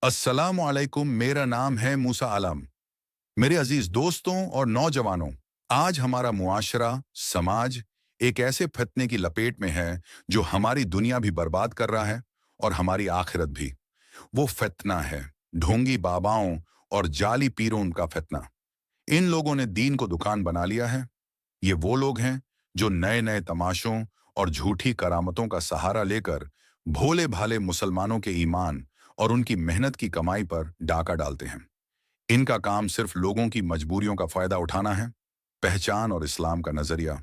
अस्सलामु अलैकुम। मेरा नाम है मूसा आलम। मेरे अजीज दोस्तों और नौजवानों, आज हमारा मुआशरा, समाज एक ऐसे फितने की लपेट में है जो हमारी दुनिया भी बर्बाद कर रहा है और हमारी आखिरत भी। वो फितना है ढोंगी बाबाओं और जाली पीरों का फितना। इन लोगों ने दीन को दुकान बना लिया है। ये वो लोग हैं जो नए नए तमाशों और झूठी करामतों का सहारा लेकर भोले भाले मुसलमानों के ईमान और उनकी मेहनत की कमाई पर डाका डालते हैं। इनका काम सिर्फ लोगों की मजबूरियों का फायदा उठाना है। पहचान और इस्लाम का नजरिया।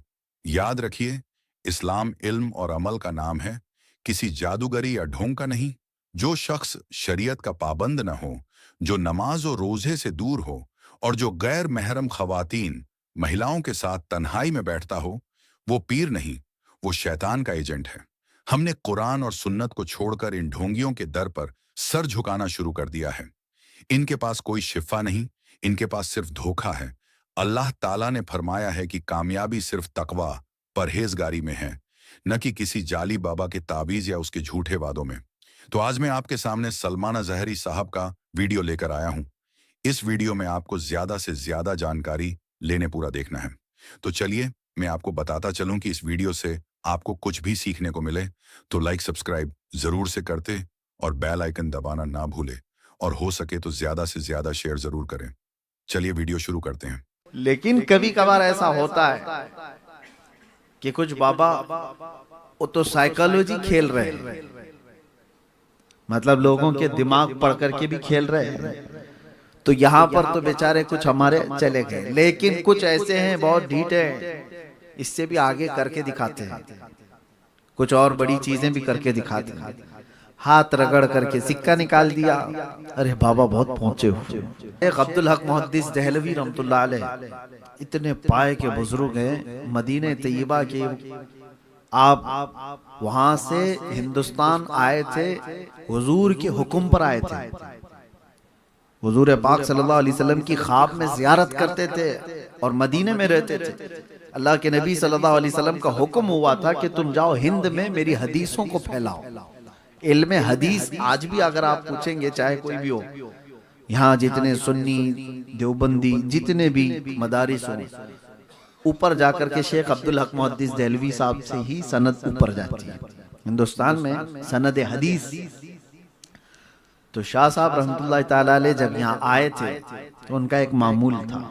याद रखिए, इस्लाम इल्म और अमल का नाम है, किसी जादूगरी या ढोंग का नहीं। जो शख्स शरीयत का पाबंद न हो, जो नमाज और रोजे से दूर हो और जो गैर महरम खवातीन महिलाओं के साथ तन्हाई में बैठता हो, वो पीर नहीं, वो शैतान का एजेंट है। हमने कुरान और सुन्नत को छोड़कर इन ढोंगियों के दर पर सर झुकाना शुरू कर दिया है। इनके पास कोई शिफा नहीं, इनके पास सिर्फ धोखा है। अल्लाह ताला ने फरमाया है कि कामयाबी सिर्फ तकवा, परहेजगारी में है, न कि किसी जाली बाबा के ताबीज या उसके झूठे वादों में। तो आज मैं आपके सामने सलमाना जहरी साहब का वीडियो लेकर आया हूं। इस वीडियो में आपको ज्यादा से ज्यादा जानकारी लेने पूरा देखना है। तो चलिए मैं आपको बताता चलूं कि इस वीडियो से आपको कुछ भी सीखने को मिले तो लाइक सब्सक्राइब जरूर से करते और बेल आइकन दबाना ना भूले, और हो सके तो ज्यादा से ज्यादा शेयर जरूर करें। चलिए वीडियो शुरू करते हैं। लेकिन कभी कभार ऐसा होता है कि कुछ बाबा वो तो साइकोलॉजी खेल रहे हैं, मतलब लोगों के दिमाग पढ़ करके भी खेल रहे हैं। तो यहाँ पर तो बेचारे कुछ हमारे चले गए, लेकिन कुछ ऐसे हैं बहुत ढीठ है, इससे भी आगे करके दिखाते हैं, कुछ और बड़ी चीजें भी करके दिखाते हैं। हाथ रगड़ करके सिक्का निकाल दिया, अरे बाबा बहुत पहुंचे हुए। एक अब्दुल हक मुहद्दिस दहलवी रहमतुल्लाह अलैह इतने पाए के बुजुर्ग हैं, मदीने तैयबा के। आप वहां से हिंदुस्तान आए थे, हुजूर के हुक्म पर आए थे। हुजूर पाक सल्लल्लाहु अलैहि वसल्लम की ख्वाब में जियारत करते थे और मदीने में रहते थे। अल्लाह के नबी सल्लल्लाहु अलैहि वसल्लम का हुक्म हुआ था कि तुम जाओ हिंद में मेरी हदीसों को फैलाओ। इल्म हदीस आज भी अगर आप पूछेंगे, चाहे कोई भी हो, यहाँ जितने सुन्नी देवबंदी जितने भी मदारिस हो, ऊपर जाकर के शेख अब्दुल हक मुहद्दिस दहलवी साहब से ही सनद ऊपर जाती है हिंदुस्तान में, सनद हदीस। तो शाह साहब रहमतुल्लाह ताला अलैह जब यहाँ आए थे तो उनका एक मामूल था।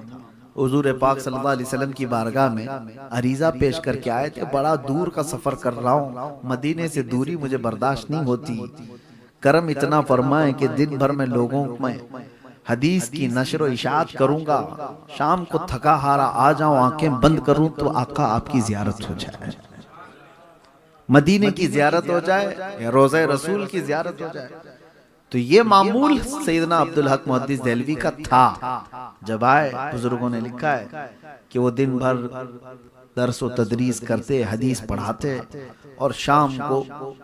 हुजूर पाक सल्लल्लाहु अलैहि वसल्लम की बारगाह में अरीजा पेश करके आए थे, बड़ा दूर का सफर कर रहा हूँ, मदीने से दूरी मुझे बर्दाश्त नहीं होती, करम इतना फरमाए कि दिन भर में लोगों में हदीस की नशर इशात करूंगा, शाम को थका हारा आ जाऊं, आंखें बंद करूं तो आका आपकी जियारत हो जाए, मदीने की जियारत हो जाए या रोज़े रसूल की जियारत हो जाए। तो ये मामूल सैयदना अब्दुल हक मुहद्दिस दहलवी का था। जब आए, बुजुर्गों ने लिखा है कि वो दिन भर दर्स व तदरीस करते, हदीस पढ़ाते और शाम को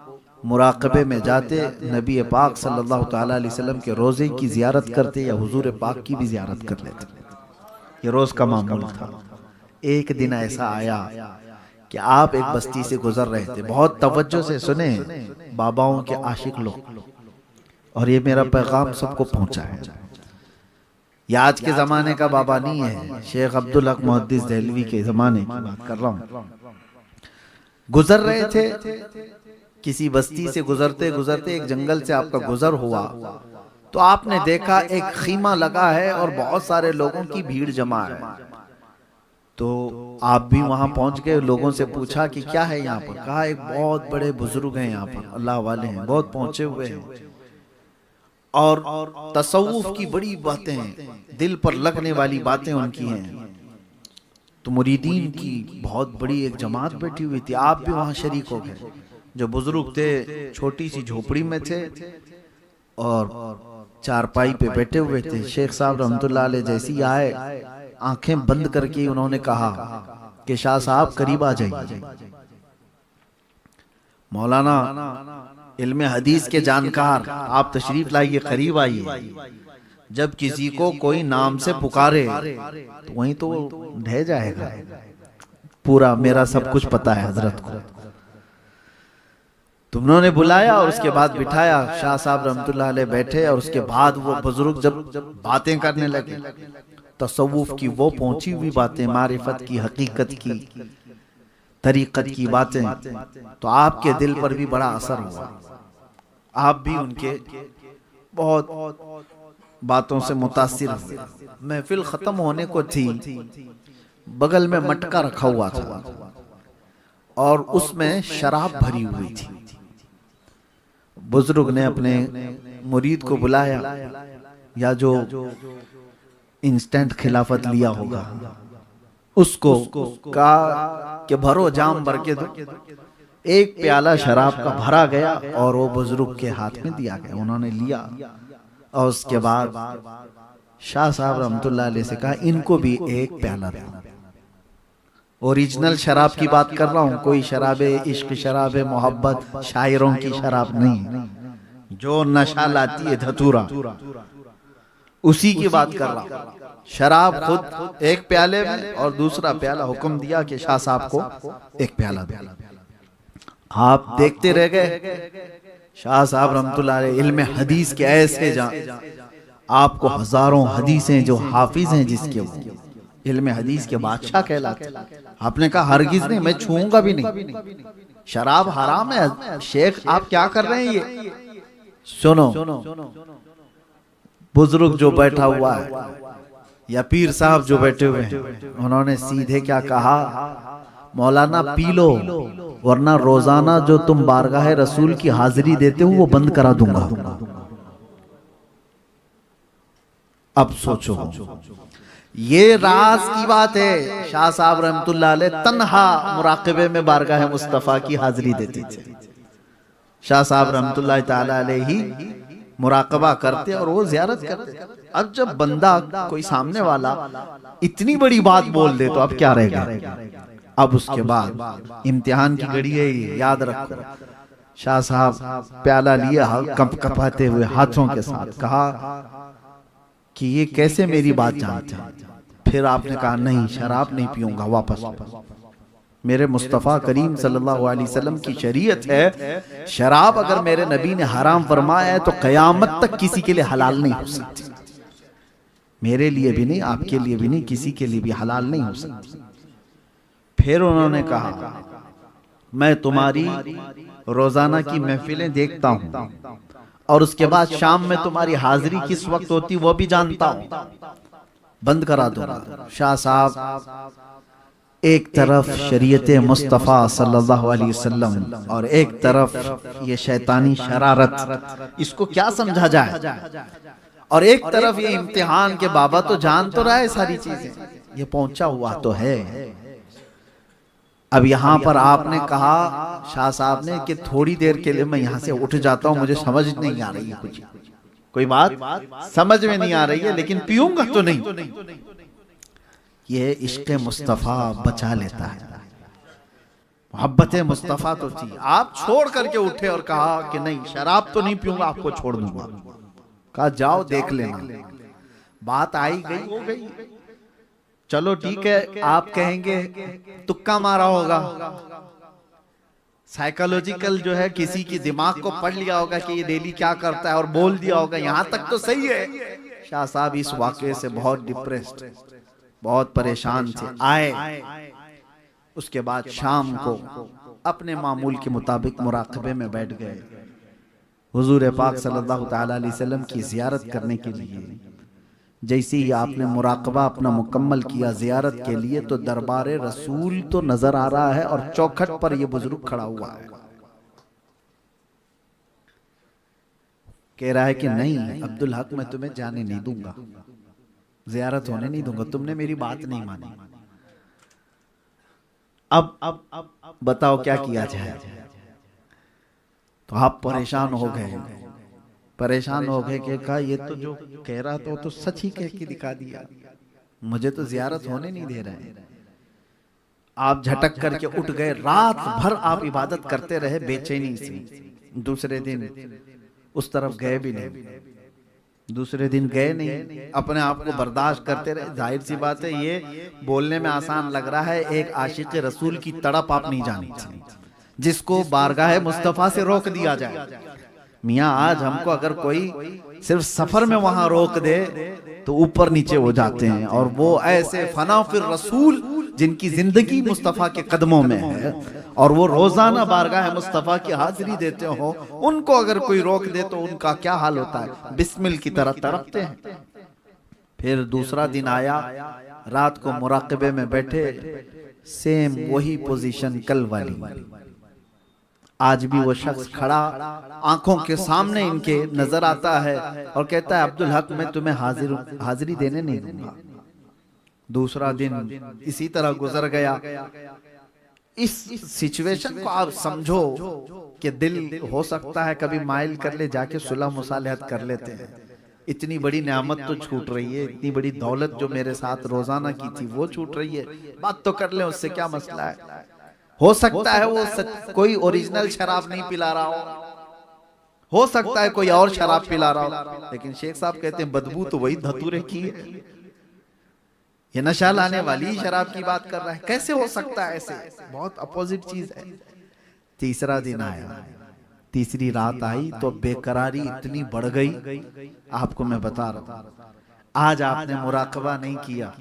मुराकबे में जाते, नबी पाक सल्लल्लाहु ताला अलैहि वसल्लम के रोज़े की जियारत करते या हुजूर पाक की भी जियारत कर लेते। ये रोज़ का मामूल था। एक दिन ऐसा आया कि आप एक बस्ती से गुजर रहे थे, बहुत तवज्जो से सुने बाबाओं के आशिक लोग, और ये मेरा पैगाम सबको पहुंचा है। ये आज के जमाने का बाबा नहीं है, शेख अब्दुल हक मुहद्दिस दहलवी के जमाने की बात कर रहा हूं। गुजर रहे थे, किसी बस्ती से गुजरते गुजरते एक जंगल से आपका गुजर हुआ, तो आपने देखा एक खीमा लगा है और बहुत सारे लोगों की भीड़ जमा है। तो आप भी वहां पहुंच गए, लोगों से पूछा कि क्या है यहाँ पर। कहा एक बहुत बड़े बुजुर्ग हैं यहाँ पर, अल्लाह वाले हैं, बहुत पहुंचे हुए हैं और तसव्वुफ की बड़ी बातें हैं, दिल पर लगने वाली बातें उनकी हैं। तो मुरीदीन की बहुत बड़ी एक जमात बैठी हुई थी, आप भी वहां शरीक हो गए। जो बुजुर्ग थे छोटी सी झोपड़ी में थे और चारपाई पे बैठे हुए थे। शेख साहब रहमतुल्लाह अलैह जैसे ही आए, आंखें बंद करके उन्होंने कहा कि शाह साहब करीब आ जाइए, मौलाना इल्म हदीस के जानकार, आप तशरीफ लाइए, करीब आइए। जब किसी को कोई नाम से पुकारे तो वहीं तो ढह जाएगा, पूरा मेरा सब कुछ पता है हजरत को। तुमने बुलाया और उसके बाद बिठाया। शाह साहब रहमतुल्लाह अलैह बैठे और उसके बाद वो बुजुर्ग जब बातें करने लगे, तसव्वुफ की वो पहुंची हुई बातें, मारिफत की, हकीकत की, तरीकत की बातें, तो आपके दिल पर भी बड़ा असर हुआ। आप भी उनके बहुत बातों से मुतासिर हुए। महफिल खत्म होने को थी, बगल में मटका रखा हुआ था और उसमें शराब भरी हुई थी। बुजुर्ग ने अपने मुरीद को बुलाया, या जो इंस्टेंट खिलाफत लिया होगा उसको कहा कि भरो जाम भर के दो। एक प्याला शराब का भरा गया और वो बुजुर्ग के हाथ में दिया गया। उन्होंने लिया और उसके बाद शाह साहब रहमतुल्लाह अलैह से कहा, इनको भी एक प्याला दो। ओरिजिनल शराब की बात कर रहा हूँ, कोई शराब इश्क, शराब मोहब्बत, शायरों की शराब नहीं, जो नशा लाती है धतूरा, उसी की बात कर रहा हूँ। शराब खुद एक प्याले में और दूसरा प्याला हुक्म दिया कि शाह साहब को एक प्याला दो। आप देखते रह गए। शाह साहब रहमतुल्लाह अलैह इल्म हदीस के ऐसे आपको हजारों हदीसें, जो हाफिज हैं जिसके, वो इल्म हदीस के बादशाह कहलाते। आपने कहा हरगिज नहीं, मैं छूऊंगा भी नहीं, शराब हराम है। शेख आप क्या कर रहे हैं ये? सुनो, बुजुर्ग जो बैठा हुआ है या पीर साहब जो बैठे हुए हैं, उन्होंने सीधे क्या कहा, मौलाना पी लो, वरना रोजाना जो तुम बारगाह रसूल की हाजिरी देते हो वो बंद करा दूंगा। अब सोचो, ये राज की बात है। शाह साहब रहमतुल्लाह अलैह तन्हा मुराकबे में बारगाह मुस्तफा की हाजिरी देते थे। शाह साहब रहमतुल्लाह ताला अलैह ही मुराकबा करते और वो ज़ियारत करते। अब जब बंदा कोई सामने वाला इतनी बड़ी बात बोल दे तो अब क्या रहेगा। अब उसके बाद इम्तिहान की घड़ी है, याद रखो। शाह साहब प्याला लिया, कप कपाते हुए हाथों के साथ कहा कि ये कैसे मेरी बात जानते हैं। फिर आपने कहा नहीं, शराब नहीं पीऊंगा, वापस। मेरे मुस्तफ़ा करीम सल्लल्लाहु अलैहि वसल्लम की शरीयत है, शराब अगर मेरे नबी ने हराम फरमाया है तो कयामत तक किसी के लिए हलाल नहीं हो सकती। मेरे लिए भी नहीं, आपके लिए भी नहीं, किसी के लिए भी हलाल नहीं हो सकती। फिर उन्होंने कहा, मैं तुम्हारी रोजाना की महफिलें देखता हूं और उसके बाद शाम में तुम्हारी हाजिरी किस वक्त होती वो भी जानता हूं, बंद करा दूंगा। शाह साहब एक तरफ शरीयत मुस्तफ़ा सल्लल्लाहु अलैहि वसल्लम और एक तरफ ये शैतानी शरारत, इसको क्या समझा जाए, और एक तरफ ये इम्तिहान के बाबा तो जान तो रहा है सारी चीजें, ये पहुंचा हुआ तो है। अब यहाँ पर आपने कहा शाह साहब ने कि थोड़ी देर के लिए मैं यहाँ से उठ जाता हूँ, मुझे समझ नहीं आ रही है, कुछ कोई बात समझ में नहीं आ रही है, लेकिन पीऊंगा तो नहीं। ये इश्क़ मुस्तफ़ा बचा लेता है। मोहब्बत मुस्तफ़ा तो थी, आप छोड़ करके उठे और कहा कि नहीं शराब तो नहीं पीऊंगा, आपको छोड़ दूंगा। कहा जाओ देख लेना। बात आई गई हो गई, चलो ठीक है। आप कहेंगे तुक्का मारा होगा, साइकोलॉजिकल जो है किसी की दिमाग को पढ़ लिया होगा कि ये डेली क्या करता है और बोल दिया होगा, यहां तक तो सही है। शाह साहब इस वाकये से बहुत डिप्रेस्ड, बहुत परेशान थे। आए उसके बाद शाम को अपने मामूल के मुताबिक मुराकबे में बैठ गए, हुजूर पाक सल्लल्लाहु ताला अलैहि वसल्लम की जियारत करने के लिए। जैसे ही आपने मुराकबा अपना मुकम्मल किया जियारत के लिए, तो दरबारे रसूल तो नजर आ रहा है और चौखट पर यह बुजुर्ग खड़ा हुआ है। कह रहा है कि नहीं अब्दुल हक, मैं तुम्हें जाने नहीं दूंगा, जियारत होने नहीं दूंगा, तुमने मेरी बात नहीं मानी। अब बताओ क्या किया जाए। तो आप परेशान हो गए, परेशान हो गए कि कहा ये तो जो कह रहा था तो सच ही कह के दिखा दिया, मुझे तो जियारत होने नहीं दे रहे। आप झटक करके उठ गए, रात भर आप इबादत करते रहे बेचैनी से। दूसरे दिन उस तरफ गए भी नहीं, दूसरे दिन गए नहीं, अपने आप को बर्दाश्त करते रहे। जाहिर सी बात है, ये बोलने में आसान लग रहा है, एक आशिक रसूल की तड़प आप नहीं जानी थी। जिसको बारगाह मुस्तफा से रोक दिया जाए। मियाँ आज हमको अगर कोई सिर्फ सफर में वहां रोक दे तो ऊपर नीचे हो जाते हैं, और वो ऐसे फना फिर रसूल जिनकी जिंदगी मुस्तफा के कदमों में है और वो रोजाना बारगाह मुस्तफा की हाजिरी देते हो, उनको अगर कोई रोक दे तो उनका क्या हाल होता है, बिस्मिल की तरह तड़पते हैं। फिर दूसरा दिन आया, रात को मुराकबे में बैठे, सेम वही पोजीशन कल वाली। आज भी वो शख्स खड़ा आंखों के सामने इनके नजर आता है और कहता है अब्दुल हक मैं तुम्हें हाजिरी देने नहीं दूंगा। दूसरा दिन इसी तरह गुजर गया। इस सिचुएशन को आप समझो कि दिल हो सकता है कभी माइल कर ले, जाके सुलह मुसालहत कर लेते हैं। इतनी बड़ी नेमत तो छूट रही है, इतनी बड़ी दौलत जो मेरे साथ रोजाना की थी वो छूट रही है, बात तो कर ले, उससे क्या मसला है। हो सकता है वो कोई ओरिजिनल शराब नहीं पिला रहा हो सकता है कोई और शराब पिला रहा हो, लेकिन शेख साहब कहते हैं बदबू तो वही धतूरे की है, ये नशा लाने वाली शराब की बात कर रहा है, कैसे हो सकता है ऐसे, बहुत अपोजिट चीज है। तीसरा दिन आया, तीसरी रात आई तो बेकरारी इतनी बढ़ गई, आपको मैं बता रहा हूं। आज आपने मुराकबा नहीं किया,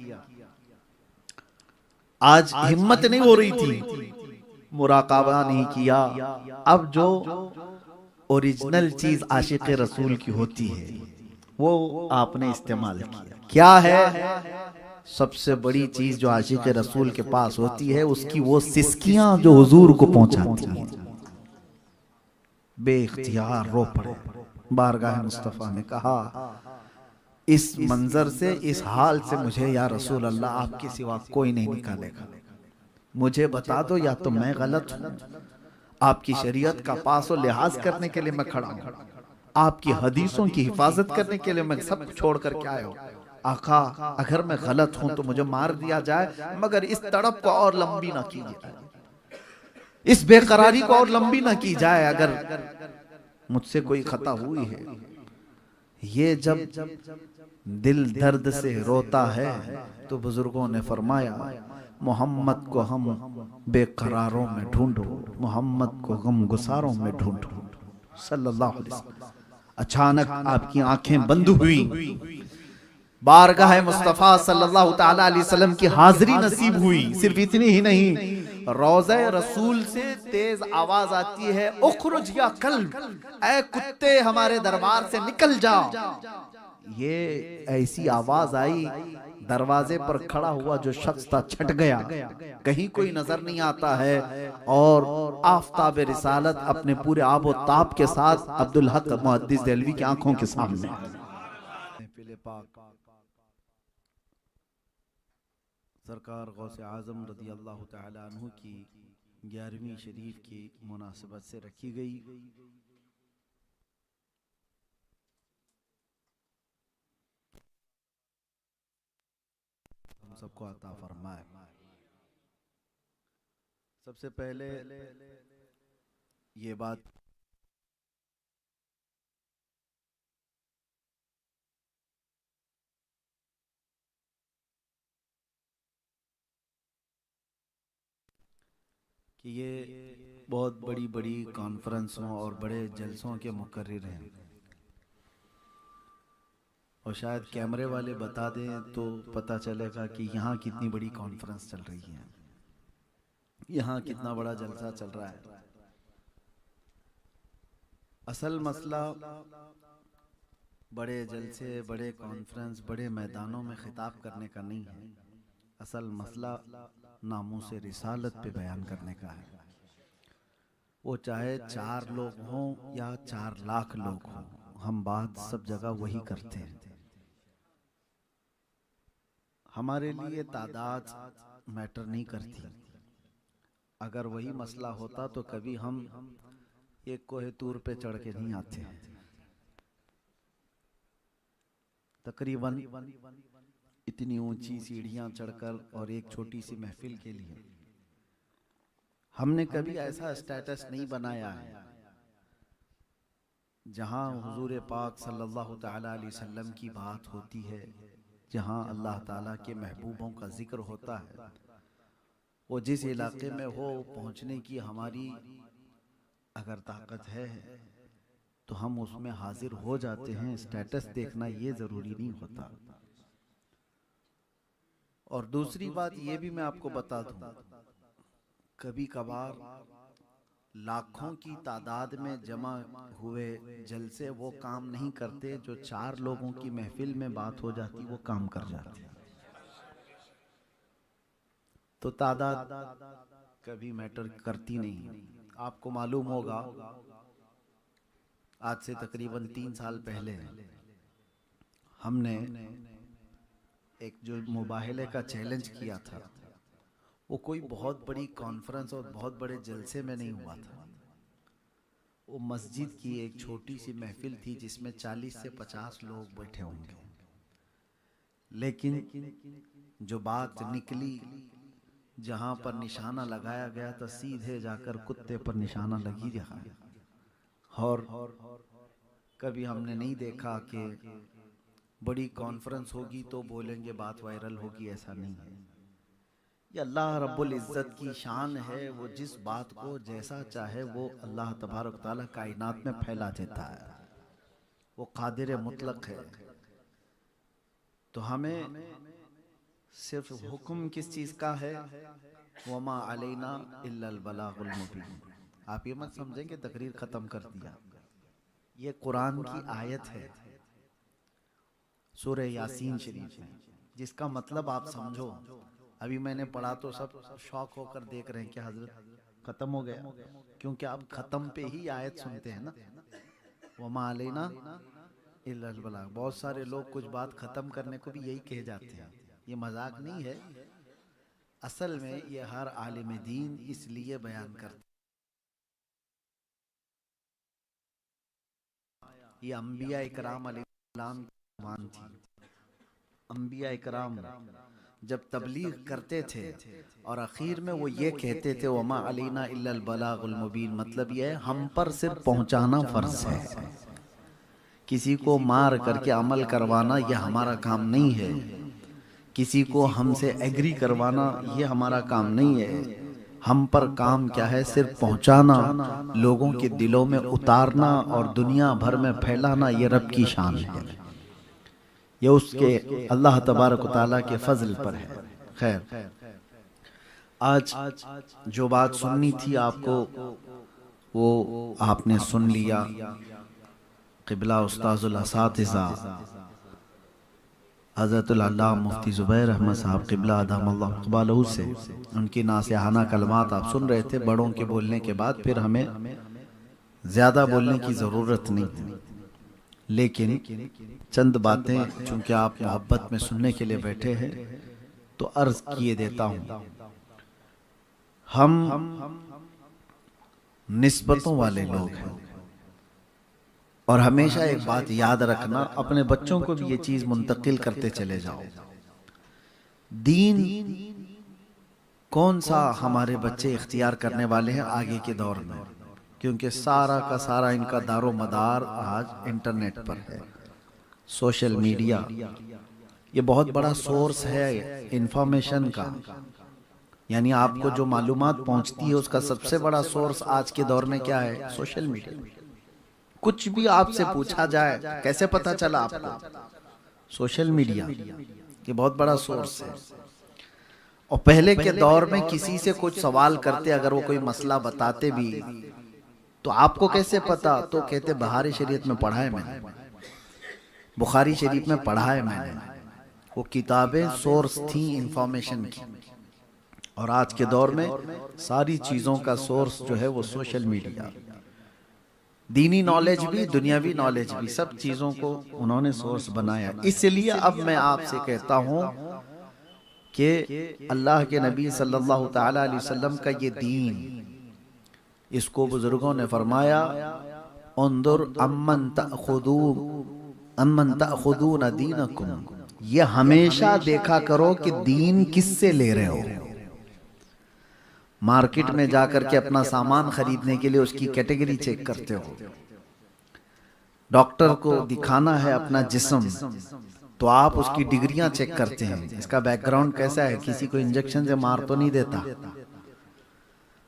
आज हिम्मत नहीं हो रही थी, मुराकाबा नहीं किया। अब जो ओरिजिनल चीज आशिक रसूल की होती है वो आपने इस्तेमाल किया। क्या है सबसे बड़ी चीज जो आशिक रसूल के पास होती है, उसकी वो सिसकियां जो हुजूर को पहुंचाती हैं। बेइख्तियार रो पड़े, बारगाह मुस्तफा ने कहा इस मंजर से, इस हाल से मुझे या रसूल अल्लाह आपके सिवा कोई नहीं निकालेगा। मुझे बता दो या तो मैं गलत हूं, आपकी शरीयत का पास और लिहाज करने के लिए मैं खड़ा हूं, आपकी हदीसों की हिफाजत करने के लिए मैं सब छोड़ कर के आया हूं। आका अगर मैं गलत हूं तो मुझे मार दिया जाए, मगर इस तड़प को और लंबी ना कीजिए, इस बेकरारी को और लंबी ना की जाए, अगर मुझसे कोई खता हुई है। ये जब दिल दर्द से रोता है तो बुजुर्गों ने फरमाया मोहम्मद को हम बेकरारों में ढूंढो, मोहम्मद को गम गुसारों में ढूंढो सल्लल्लाहु अलैहि वसल्लम। अचानक आपकी आंखें बंद हुई, बारगाह मुस्तफा सल्लल्लाहु ताला अलैहि वसल्लम की हाजिरी नसीब हुई। सिर्फ इतनी ही नहीं, रोज़े रसूल से तेज आवाज आती है उखरुज या कल्ब, ऐ कुत्ते हमारे दरबार से निकल जाओ। ये ऐसी आवाज आई, दरवाजे पर खड़ा हुआ जो शख्स था छट गया, कहीं कोई नजर नहीं आता है, और आफताब रिसालत अपने पूरे आबो ताब के साथ अब्दुल हक मुहद्दिस देहलवी की आंखों के सामने। सरकार गौसे आजम रज़ी अल्लाह तआला अन्हु की 11वीं शरीफ की मुनासिबत से रखी गई। हम सबको अता फरमाए। सबसे पहले ये बात कि ये बहुत बड़ी बड़ी कॉन्फ्रेंसों और बड़े जलसों के मुकर्रिर हैं, और शायद कैमरे वाले बता दें तो पता चलेगा कि यहाँ कितनी बड़ी कॉन्फ्रेंस चल रही है, यहाँ कितना बड़ा जलसा चल रहा है। असल मसला बड़े जलसे, बड़े कॉन्फ्रेंस, बड़े मैदानों में खिताब करने का नहीं है। असल मसला नामूस रिसालत पे बयान करने का है। वो चाहे 4 लोग हों या 4 लाख लोग हों, हम बात सब जगह वही करते हैं। हमारे लिए तादाद मैटर नहीं करती। अगर वही मसला होता तो कभी हम एक कोहे तूर पे चढ़ के नहीं आते। तकरीबन इतनी ऊंची सीढ़ियां चढ़कर और एक छोटी सी महफिल के लिए हमने कभी ऐसा स्टेटस नहीं बनाया है जहां हुजूर पाक सल्लल्लाहु ताला अलैहि वसल्लम की बात होती है, जहां अल्लाह ताला के महबूबों का जिक्र होता है। वो जिस इलाके में हो, पहुंचने की हमारी अगर ताकत है तो हम उसमें हाजिर हो जाते हैं। स्टेटस देखना ये जरूरी नहीं होता। और दूसरी बात ये भी मैं आपको बता दूं, कभी कभार लाखों की तादाद में जमा हुए जलसे वो काम नहीं करते जो 4 लोगों की महफिल में बात हो जाती वो काम कर जाती। तो तादाद कभी मैटर करती नहीं। आपको मालूम होगा, आज से तकरीबन 3 साल पहले हमने एक जो मुबाहले का चैलेंज किया था, वो कोई बहुत बड़ी कॉन्फ्रेंस और बहुत बड़े जलसे में नहीं हुआ था। वो मस्जिद की एक छोटी सी महफिल थी जिसमें 40 से 50 लोग बैठे होंगे। लेकिन जो बात निकली, जहां पर निशाना लगाया गया था, सीधे जाकर कुत्ते पर निशाना लगी रहा। और कभी हमने नहीं देखा कि बड़ी कॉन्फ्रेंस होगी तो बोलेंगे बात वायरल होगी, ऐसा नहीं है। ये अल्लाह रब्बुल इज़्ज़त की शान है, वो जिस बात को जैसा चाहे वो अल्लाह तबारक तआला कायनात में फैला देता है। वो कादिर मुतलक है। तो हमें सिर्फ हुक्म किस चीज़ का है, वमा अलैना इल्लल बलागुल मुबीन। आप ये मत समझेंगे तकरीर ख़त्म कर दिया। ये कुरान की आयत है सूरह यासीन शरीफ में, जिसका मतलब आप समझो। अभी मैंने पढ़ा तो सब शौक होकर देख रहे हैं कि हजरत खत्म हो गया, क्योंकि आप खत्म पे ही आयत सुनते हैं ना, वमा अलैना इल्लल बलाग। बहुत सारे लोग कुछ बात खत्म करने को भी यही कह जाते हैं। ये मजाक नहीं है, असल में ये हर आलिम दीन इसलिए बयान करते। ये अंबिया इकराम अलैहिस्सलाम की मान थी। अंबिया इकराम जब तबलीग करते थे और आखिर में वो ये कहते थे वमा अलैना इल्लल बलागुल मुबीन, मतलब ये है हम पर सिर्फ पहुंचाना फर्ज है। किसी को मार करके अमल करवाना ये हमारा काम नहीं है। किसी को हमसे एग्री करवाना ये हमारा काम नहीं है। हम पर काम क्या है, सिर्फ पहुंचाना, लोगों के दिलों में उतारना और दुनिया भर में फैलाना। ये रब की शान है, ये उसके अल्लाह तबारक व तआला के फजल पर है। खैर, आज जो बात सुननी थी आपको वो आपने सुन लिया। क़िबला उस्ताज़ुल असातिज़ा हज़रतुल अल्लामा मुफ्ती ज़ुबैर अहमद साहब क़िबला अदमल्लाहु इक़बालहू से उनकी नासिहाना कलमात आप सुन रहे थे। बड़ों के बोलने के बाद फिर हमें ज़्यादा बोलने की ज़रूरत नहीं है, लेकिन चंद बातें चूँकि आप मोहब्बत में सुनने के लिए बैठे हैं तो अर्ज़ किए देता हूँ। हम निस्बतों वाले लोग हैं और हमेशा एक बात याद रखना, अपने बच्चों को भी ये चीज़ मुंतकिल करते चले जाओ। दीन कौन सा हमारे बच्चे इख्तियार करने वाले हैं आगे के दौर में, क्योंकि सारा का सारा इनका दारो मदार आज इंटरनेट पर है। सोशल मीडिया ये बहुत बड़ा सोर्स है इंफॉर्मेशन का, यानी आपको जो मालूमात पहुंचती है उसका सबसे बड़ा सोर्स आज के दौर में क्या है, सोशल मीडिया। कुछ भी आपसे पूछा जाए, कैसे पता चला आपको, सोशल मीडिया ये बहुत बड़ा सोर्स है। और पहले के दौर में किसी से कुछ सवाल करते, अगर वो कोई मसला बताते भी तो आपको कैसे पता, तो कहते बहारी शरीयत में पढ़ा है मैंने, बुखारी शरीफ में पढ़ा है मैंने। वो किताबें सोर्स थी इंफॉर्मेशन की। और आज के दौर में सारी चीज़ों का सोर्स जो है वो सोशल मीडिया। दीनी नॉलेज भी, दुनियावी नॉलेज भी, सब चीज़ों को उन्होंने सोर्स बनाया। इसलिए अब मैं आपसे कहता हूँ कि अल्लाह के नबी सल्लल्लाहु ताला अलैहि वसल्लम का ये दीन, इसको बुजुर्गों ने फरमाया उन्दुर अम्मन तअखुदून दीनकुम, ये हमेशा देखा करो कि दीन किससे ले रहे हो। मार्केट में जाकर के अपना सामान खरीदने के लिए उसकी कैटेगरी चेक करते हो। डॉक्टर को दिखाना है अपना जिस्म तो आप उसकी डिग्रियां चेक करते हैं, इसका बैकग्राउंड कैसा है, किसी को इंजेक्शन से मार तो नहीं देता।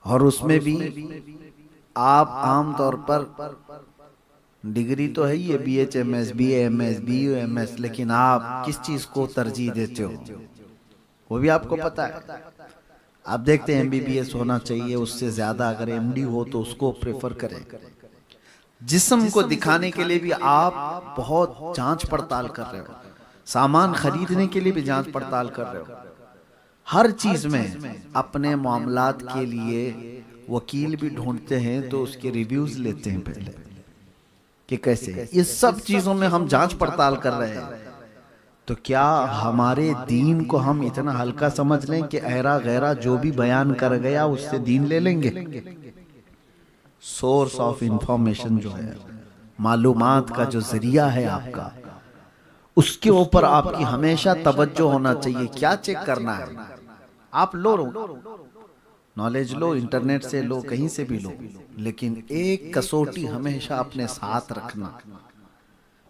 और उसमें भी आप आम तौर पर डिग्री तो है ही है, BHMS, BAMS, BUMS, लेकिन आप किस चीज को तरजीह देते हो वो भी आपको पता है। आप देखते हैं MBBS होना चाहिए, उससे ज्यादा अगर MD हो तो उसको प्रेफर करें। जिस्म को दिखाने के लिए भी आप बहुत जांच पड़ताल कर रहे हो, सामान खरीदने के लिए भी जांच पड़ताल कर रहे हो, हर चीज में अपने मामलात के लिए वकील भी ढूंढते हैं तो उसके रिव्यूज लेते हैं पहले कि कैसे। ये सब चीजों में हम जांच पड़ताल कर रहे हैं, तो क्या हमारे दीन को हम इतना हल्का समझ लें कि ऐरा गैरा जो भी बयान कर गया उससे दीन ले लेंगे? सोर्स ऑफ इंफॉर्मेशन जो है, मालूमात का जो जरिया है आपका, उसके ऊपर आपकी हमेशा तवज्जो होना चाहिए। क्या चेक करना है? आप लो नॉलेज लो, इंटरनेट से लो, कहीं से भी लो, लेकिन एक कसौटी हमेशा अपने साथ रखना।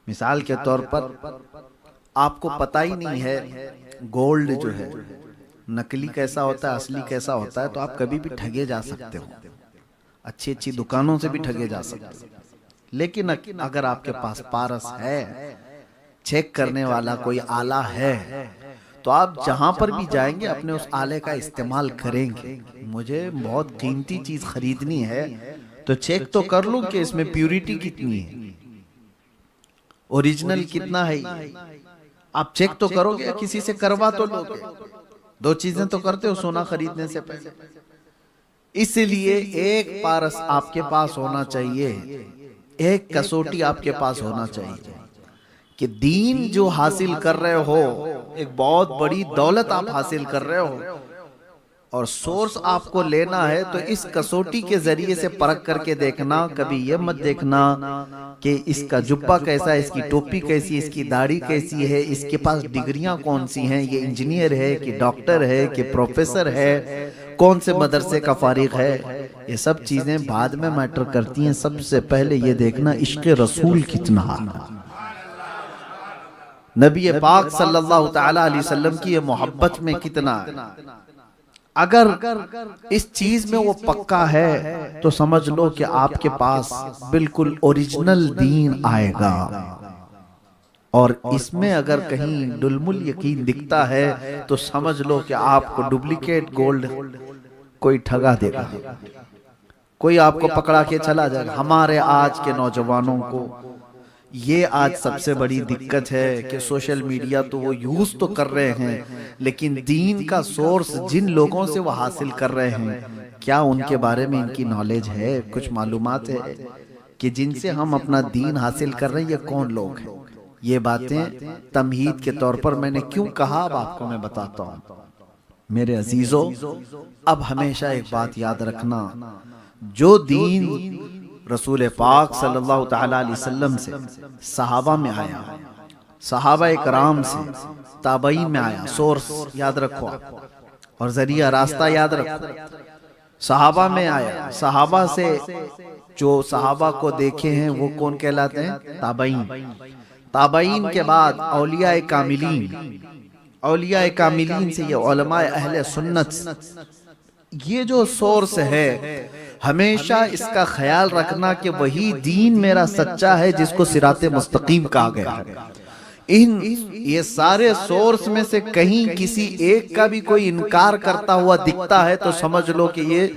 मिसाल के तौर पर आपको पता ही नहीं है गोल्ड जो है नकली कैसा होता है, असली कैसा होता है, तो आप कभी भी ठगे जा सकते हो, अच्छी अच्छी दुकानों से भी ठगे जा सकते हो। लेकिन अगर आपके पास पारस है, चेक करने वाला कोई आला है, तो आप जहां पर भी जाएंगे अपने उस आले का इस्तेमाल करेंगे। मुझे बहुत कीमती चीज खरीदनी है तो चेक तो कर लूं कि इसमें प्यूरिटी कितनी है, ओरिजिनल कितना है। आप चेक तो करोगे या किसी से करवा तो लोगे? दो चीजें तो करते हो सोना खरीदने से पहले। इसलिए एक पारस आपके पास होना चाहिए, एक कसौटी आपके पास होना चाहिए कि दीन जो हासिल कर रहे हो, एक बहुत बड़ी दौलत आप हासिल कर रहे हो और सोर्स आपको लेना है, तो इस कसौटी के जरिए से परख करके देखना। कभी ये मत देखना कि इसका जुब्बा कैसा है, इसकी टोपी कैसी है, इसकी दाढ़ी कैसी है, इसके पास डिग्रियां कौन सी हैं, ये इंजीनियर है कि डॉक्टर है कि प्रोफेसर है, कौन से मदरसे का फारिग है। ये सब चीजें बाद में मैटर करती हैं। सबसे पहले ये देखना इश्क रसूल कितना, नबी पाक सल्लल्लाहु तआला अलैहि वसल्लम की ये मोहब्बत में कितना। अगर इस चीज में वो पक्का है तो समझ लो कि आपके पास बिल्कुल ओरिजिनल दीन आएगा। और इसमें अगर कहीं डुलमुल यकीन दिखता है तो समझ लो कि आपको डुप्लीकेट गोल्ड कोई ठगा देगा, कोई आपको पकड़ा के चला जाएगा। हमारे आज के नौजवानों को ये आज सबसे बड़ी दिक्कत है कि सोशल मीडिया तो वो यूज तो कर रहे हैं, लेकिन दीन का सोर्स जिन लोगों से वो हासिल कर रहे हैं, क्या उनके बारे में इनकी नॉलेज है, कुछ मालूमात है कि जिनसे हम अपना दीन हासिल कर रहे हैं ये कौन लोग हैं। ये बातें तमहीद के तौर पर मैंने क्यों कहा, अब आपको मैं बताता हूँ। मेरे अजीजों, अब हमेशा एक बात याद रखना, जो दीन रसूल पाक सल्लल्लाहु तआला अलैहि वसल्लम से सहाबा में आया, सहाबा इकराम से ताबईन में आया, सोर्स याद रखो और जरिया रास्ता याद रखो। सहाबा में आया, सहाबा से जो सहाबा को देखे हैं वो कौन कहलाते हैं? ताबईन। ताबईन के बाद औलिया कामिलीन, औलिया कामिलीन से ये उलमाए अहले सुन्नत। ये जो सोर्स है हमेशा इसका ख्याल रखना कि वही दीन मेरा सच्चा है जिसको सिराते मुस्तकीम कहा गया है। ये सारे सोर्स में से कहीं किसी एक का भी कोई इनकार करता हुआ दिखता है तो समझ लो कि ये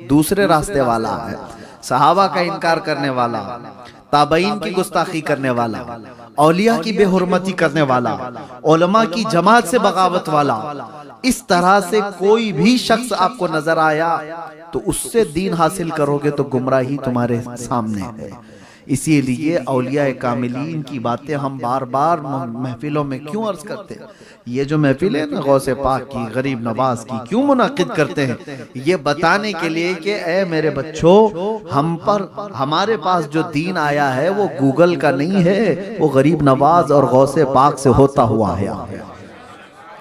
दूसरे रास्ते वाला है। सहाबा का इनकार करने वाला, ताबईन की गुस्ताखी करने वाला, औलिया की बेहुरमती करने वाला, उलमा की जमात से बगावत वाला, इस तरह से कोई भी शख्स आपको नजर आया तो उससे दीन हासिल करोगे तो गुमराही तुम्हारे सामने है। इसीलिए औलिया कामिलीन की बातें हम बार बार महफिलों में क्यों अर्ज करते हैं। ये जो महफिल है ना गौसे पाक की, गरीब नवाज की, क्यों मुनाकिद करते हैं? ये बताने के लिए कि ए मेरे बच्चों, हम पर हमारे पास जो दीन आया है वो गूगल का नहीं है, वो गरीब नवाज और गौसे पाक से होता हुआ है।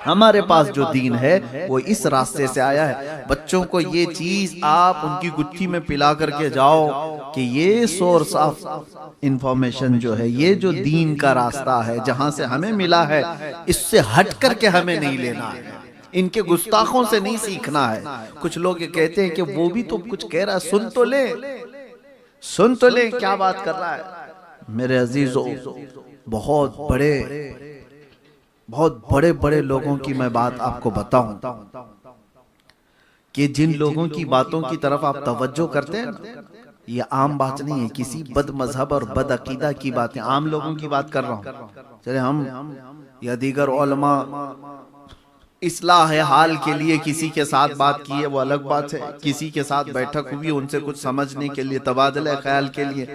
हमारे पास जो दीन है वो इस रास्ते से आया है। बच्चों को ये चीज आप उनकी गुत्थी में पिला करके जाओ कि ये सोर्स ऑफ इंफॉर्मेशन जो है, ये जो दीन का रास्ता है जहां से हमें मिला है, इससे हट करके हमें नहीं लेना है, इनके गुस्ताखों से नहीं सीखना है। कुछ लोग ये कहते हैं कि वो भी तो कुछ कह रहा है, सुन तो ले। सुन तो ले क्या बात कर रहा है। मेरे अजीजों, बहुत बड़े बड़े लोगों की मैं बात आपको बताऊं कि जिन लोगों की बातों की तरफ आप तवज्जो करते हैं, ये आम बात नहीं है, किसी बद मजहब और बद अकीदा की बातें, आम लोगों की बात कर रहा हूं। चले हम या दीगर उलमा इस्लाह हाल के लिए किसी के साथ बात की है, वो अलग बात है। किसी के साथ बैठक हुई, उनसे कुछ समझने के लिए, तबादला ख्याल के लिए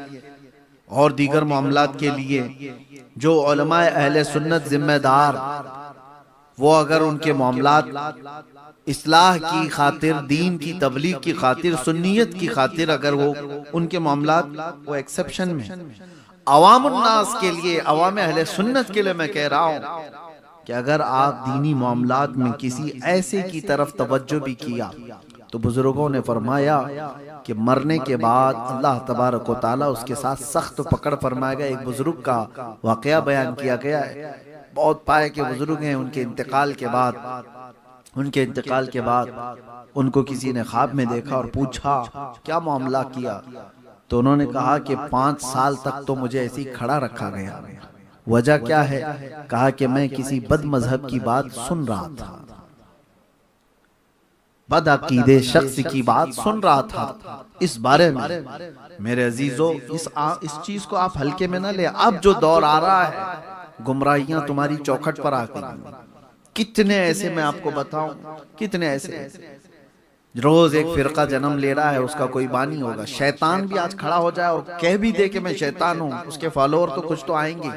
और दीगर मामलात के लिए, जो उलमाए अहले सुन्नत जिम्मेदार, वो अगर उनके मामलात इस्लाह की खातिर, दीन की तबलीग की खातिर, सुन्नियत की खातिर, अगर वो उनके मामलात वो एक्सेप्शन में, अवामुन्नास के लिए, अवाम अहले सुन्नत के लिए मैं कह रहा हूं कि अगर आप दीनी मामलात में किसी ऐसे की तरफ तवज्जो भी किया, तो बुजुर्गों ने फरमाया कि मरने के बाद अल्लाह तबारक व तआला उसके साथ सख्त पकड़ फरमाएगा। एक बुजुर्ग का वाकया बयान किया गया है, बहुत पाए के बुजुर्ग हैं, उनके इंतकाल के बाद उनको किसी ने ख्वाब में देखा और पूछा क्या मामला किया, तो उन्होंने कहा कि 5 साल तक तो मुझे ऐसे ही खड़ा रखा गया। वजह क्या है? कहा कि मैं किसी बद मजहब की बात सुन रहा था, बद अकीदे शख्स की बात सुन रहा था। इस बारे में मेरे अजीजों, इस चीज को आप हल्के में ना ले। अब जो दौर आ रहा है, गुमराहियां तुम्हारी चौखट पर आ गई। कितने ऐसे मैं आपको बताऊं, कितने ऐसे रोज एक फिरका जन्म ले रहा है, उसका कोई बानी होगा। शैतान भी आज खड़ा हो जाए और कह भी दे कि मैं शैतान हूं, उसके फॉलोअर तो कुछ तो आएंगे।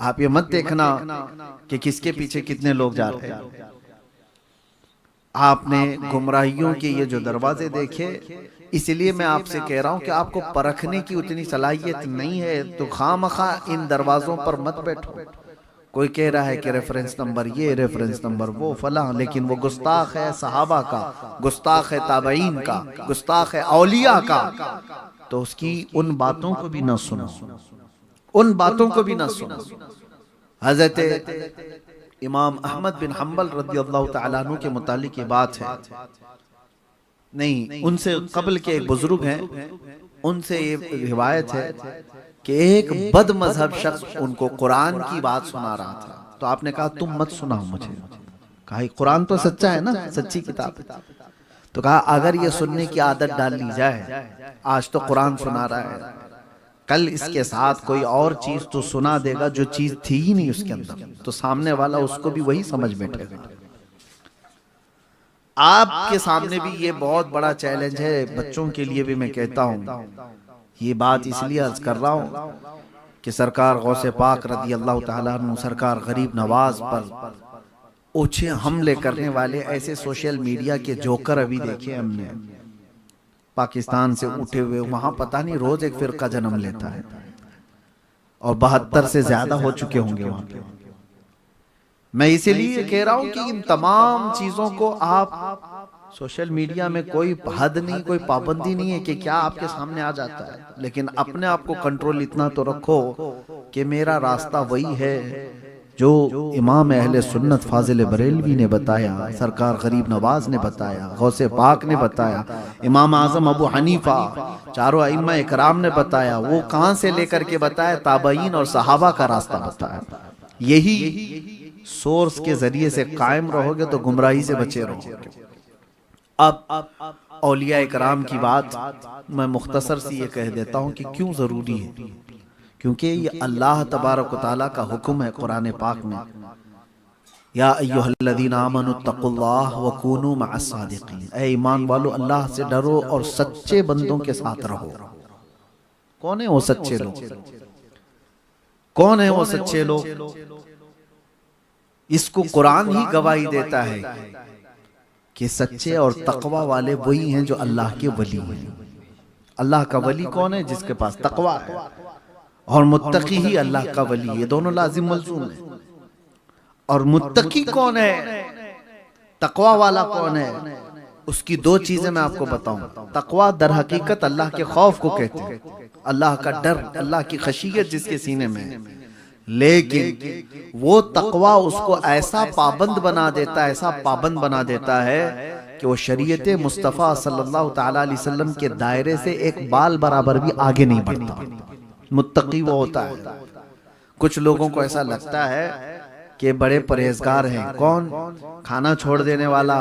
आप ये मत देखना कि किसके पीछे कितने लोग जा रहे हैं। आपने गुमराहियों के ये जो दरवाजे देखे, इसलिए मैं आपसे कह रहा हूं कि आपको परखने की उतनी सलाहियत नहीं है, तो खामखा इन दरवाजों पर मत बैठो। कोई कह रहा है कि रेफरेंस नंबर ये, रेफरेंस नंबर वो, फला, लेकिन वो गुस्ताख है सहाबा का, गुस्ताख है ताबईन का, गुस्ताख है औलिया का, तो उसकी उन बातों को भी ना सुनो, उन बातों को भी ना सुनो। हजरत इमाम अहमद बिन हम्बल रदियल्लाहु तआला अन्हु के मुतालिक ये बात है, नहीं उनसे कबल के एक बुजुर्ग हैं, उनसे ये रिवायत है कि एक बद मजहब शख्स उनको कुरान की बात सुना रहा था। तो आपने कहा तुम मत सुनाओ मुझे। कहा कुरान तो सच्चा है ना, सच्ची किताब है। तो कहा अगर ये सुनने की आदत डाल ली जाए, आज तो कुरान सुना रहा है, कल इसके साथ कोई और चीज तो सुना देगा जो चीज थी ही नहीं उसके अंदर, तो सामने वाला उसको भी वही समझ बैठेगा। आपके सामने भी ये बहुत बड़ा चैलेंज है, बच्चों के लिए भी मैं कहता हूं। ये बात इसलिए अर्ज कर रहा हूं कि सरकार गौसे पाक रदी अल्लाह तआला अन्हु, सरकार गरीब नवाज पर ओछे हमले करने वाले ऐसे सोशल मीडिया के जोकर अभी देखे हमने, पाकिस्तान से उठे हुए, वहां पता नहीं रोज एक फिरका जन्म लेता है और 72 से ज्यादा हो चुके होंगे वहां पे। मैं इसीलिए कह रहा हूं कि इन तमाम चीजों को आप, सोशल मीडिया में कोई हद नहीं, कोई पाबंदी नहीं है कि क्या आपके सामने आ जाता है, लेकिन अपने आप को कंट्रोल इतना तो रखो कि मेरा रास्ता वही है जो इमाम अहले सुन्नत फाजिल बरेलवी ने बताया, सरकार गरीब नवाज ने बताया, गौसे पाक ने बताया, इमाम आजम अबू हनीफा, चारों अइम्मा इकराम ने बताया। वो कहां से लेकर के बताया? ताबईन और सहाबा का रास्ता बताया। यही सोर्स के जरिए से कायम रहोगे तो गुमराही से बचे रहोगे। अब औलिया इकराम की बात मैं मुख्तसर सी ये कह देता हूं कि क्यों जरूरी है, क्योंकि ये अल्लाह तबारक व तआला का हुक्म है कुरान पाक में, या अय्युहल्लज़ीना आमनुत्तकुल्लाह व कूनू मअस सादिकीन, ऐ ईमान वालो अल्लाह से डरो और सच्चे बंदों के साथ रहो। कौन है वो सच्चे लोग? कौन है वो सच्चे लोग? इसको कुरान ही गवाही देता है कि सच्चे और तकवा वाले वही हैं जो अल्लाह के वली हैं। अल्लाह का वली कौन है? जिसके पास तकवा है, और मुत्तकी ही अल्लाह का वली है। दोनों लाजिम मलजूम है। और मुत्तकी कौन है, तकवा वाला कौन है, उसकी दो चीजें मैं आपको बताऊं। तकवा दर हकीकत अल्लाह के खौफ को कहते हैं, अल्लाह का डर, अल्लाह की खशियत जिसके सीने में है। लेकिन वो तकवा उसको ऐसा पाबंद बना देता है, ऐसा पाबंद बना देता है कि वो शरीयत मुस्तफ़ा सल्लल्लाहु ताला अलैहि वसल्लम के दायरे से एक बाल बराबर भी आगे नहीं बढ़ता। मुत्तकी वो होता है। कुछ लोगों को ऐसा लगता है कि बड़े परहेजगार हैं। कौन? खाना छोड़ देने वाला,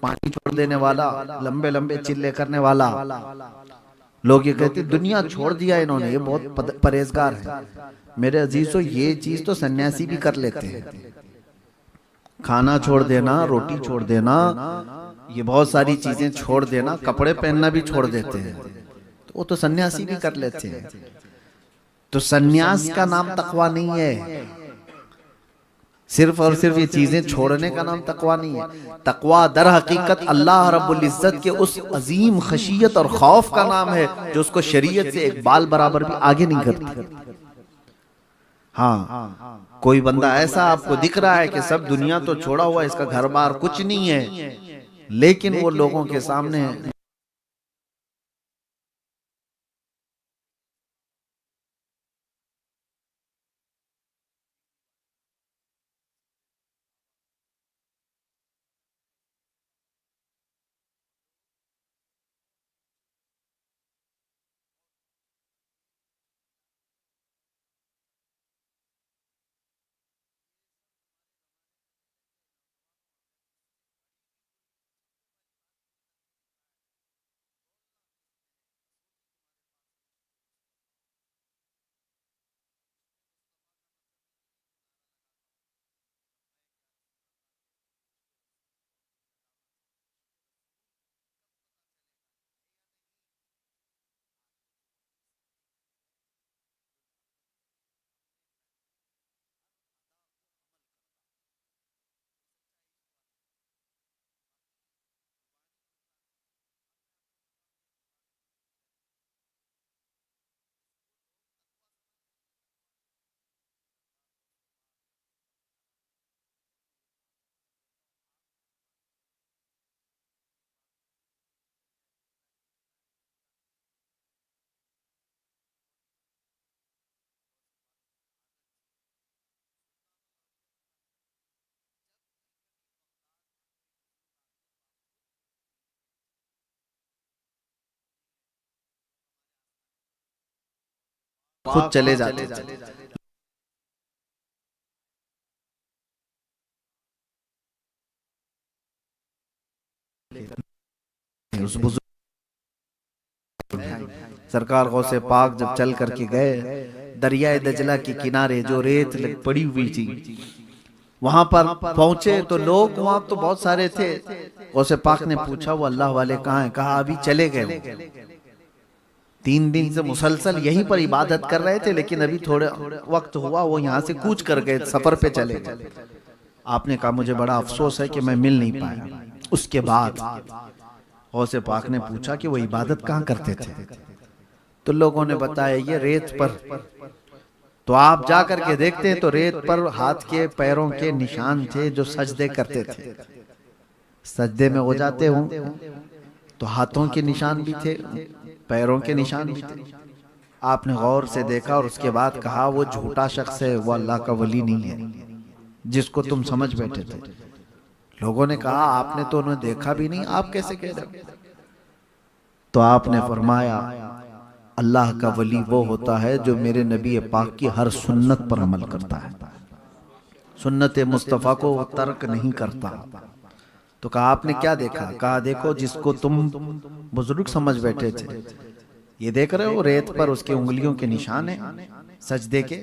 पानी छोड़ देने वाला, लंबे लंबे चिल्ले करने वाला। लोग ये कहते दुनिया छोड़ दिया इन्होंने, ये बहुत परहेजगार है। मेरे अजीजों, ये चीज तो सन्यासी भी कर लेते हैं। खाना छोड़ देना, रोटी छोड़ देना, ये बहुत सारी चीजें छोड़ देना, कपड़े पहनना भी छोड़ देते हैं, तो वो तो सन्यासी भी कर लेते हैं। तो सन्यास का नाम तकवा नहीं है। सिर्फ और सिर्फ ये चीजें छोड़ने का नाम तकवा नहीं है। तकवा दर हकीकत अल्लाह रब्बुल इज्जत के उस अजीम खशियत और खौफ का नाम है जो उसको शरीयत से एक बाल बराबर भी आगे नहीं करती। हाँ, कोई बंदा ऐसा आपको दिख रहा है कि सब दुनिया तो छोड़ा हुआ, इसका घर बार कुछ नहीं है, लेकिन वो लोगों के सामने खुद चले जाते हैं। उस बुजुर्ग सरकार गौसे पाक जब चल करके गए, दरियाए दजला के किनारे जो रेत पड़ी हुई थी वहां पर पहुंचे तो लोग वहां तो बहुत सारे थे। गौसे पाक ने पूछा वो अल्लाह वाले कहाँ हैं? कहा अभी चले गए। 3 दिन से मुसलसल यहीं पर इबादत कर रहे थे, लेकिन अभी थोड़ा वक्त हुआ वो यहाँ से कूच कर गए, सफर पे चले गए। आपने कहा मुझे बड़ा अफसोस है कि मैं मिल नहीं पाया। उसके बाद गौसे पाक ने पूछा कि वो इबादत कहाँ करते थे? तो लोगों ने बताया ये रेत पर। तो आप जा करके देखते हैं तो रेत पर हाथ के पैरों के निशान थे जो सजदे करते थे। सजदे में हो जाते हों तो हाथों के निशान भी थे, पैरों के निशान भी थे। आपने गौर से देखा और उसके बाद कहा वो झूठा शख्स है, वो अल्लाह का वली नहीं है जिसको तुम समझ बैठे थे। लोगों ने कहा आपने तो उन्हें देखा भी नहीं, आप कैसे कह रहे हो? तो आपने फरमाया अल्लाह का वली वो होता है जो मेरे नबी पाक की हर सुन्नत पर अमल करता है, सुन्नत मुस्तफ़ा को वो तर्क नहीं करता। तो कहा आपने क्या देखा? कहा देखो जिसको तुम बुजुर्ग समझ बैठे थे, ये देख रहे हो रेत पर उसके उंगलियों के निशान है सजदे के।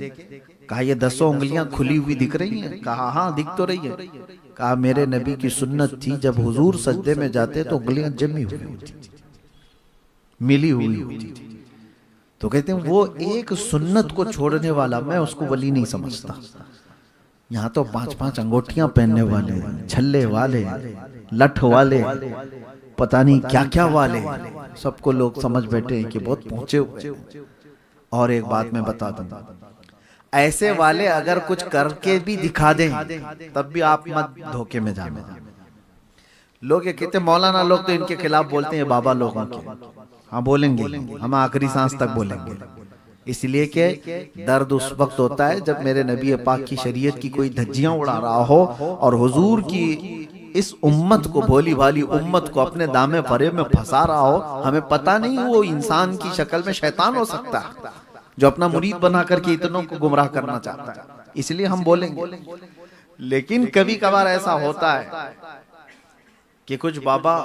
कहा ये 10 उंगलियां खुली हुई दिख रही हैं? कहा हाँ दिख तो रही है। कहा मेरे नबी की सुन्नत थी जब हुजूर सजदे में जाते तो उंगलियां जमी हुई होती थी, मिली हुई होती थी। तो कहते हैं वो एक सुन्नत को छोड़ने वाला मैं उसको वली नहीं समझता। यहाँ तो 5-5 अंगूठियां पहनने वाले, छल्ले वाले, लठ वाले, पता नहीं क्या क्या वाले, सबको लोग समझ बैठे हैं कि बहुत पहुंचे हुए। और एक बात मैं बता दूं, ऐसे वाले अगर कुछ करके भी दिखा दें तब भी आप मत धोखे में जाना। लोग ये कहते मौलाना लोग तो इनके खिलाफ बोलते हैं, बाबा लोगों के। हाँ बोलेंगे, हम आखिरी सांस तक बोलेंगे, इसलिए कि दर्द उस वक्त होता है जब मेरे नबी पाक की शरीयत की कोई धज्जियां उड़ा रहा हो और हुजूर की इस उम्मत को, भोली भाली उम्मत को अपने दामे फरेब में फंसा रहा हो, हमें पता नहीं वो इंसान की शक्ल में शैतान हो सकता है जो अपना मुरीद बना करके इतनों को गुमराह करना चाहता है, इसलिए हम बोलेंगे। लेकिन कभी कभार ऐसा होता है कि कुछ बाबा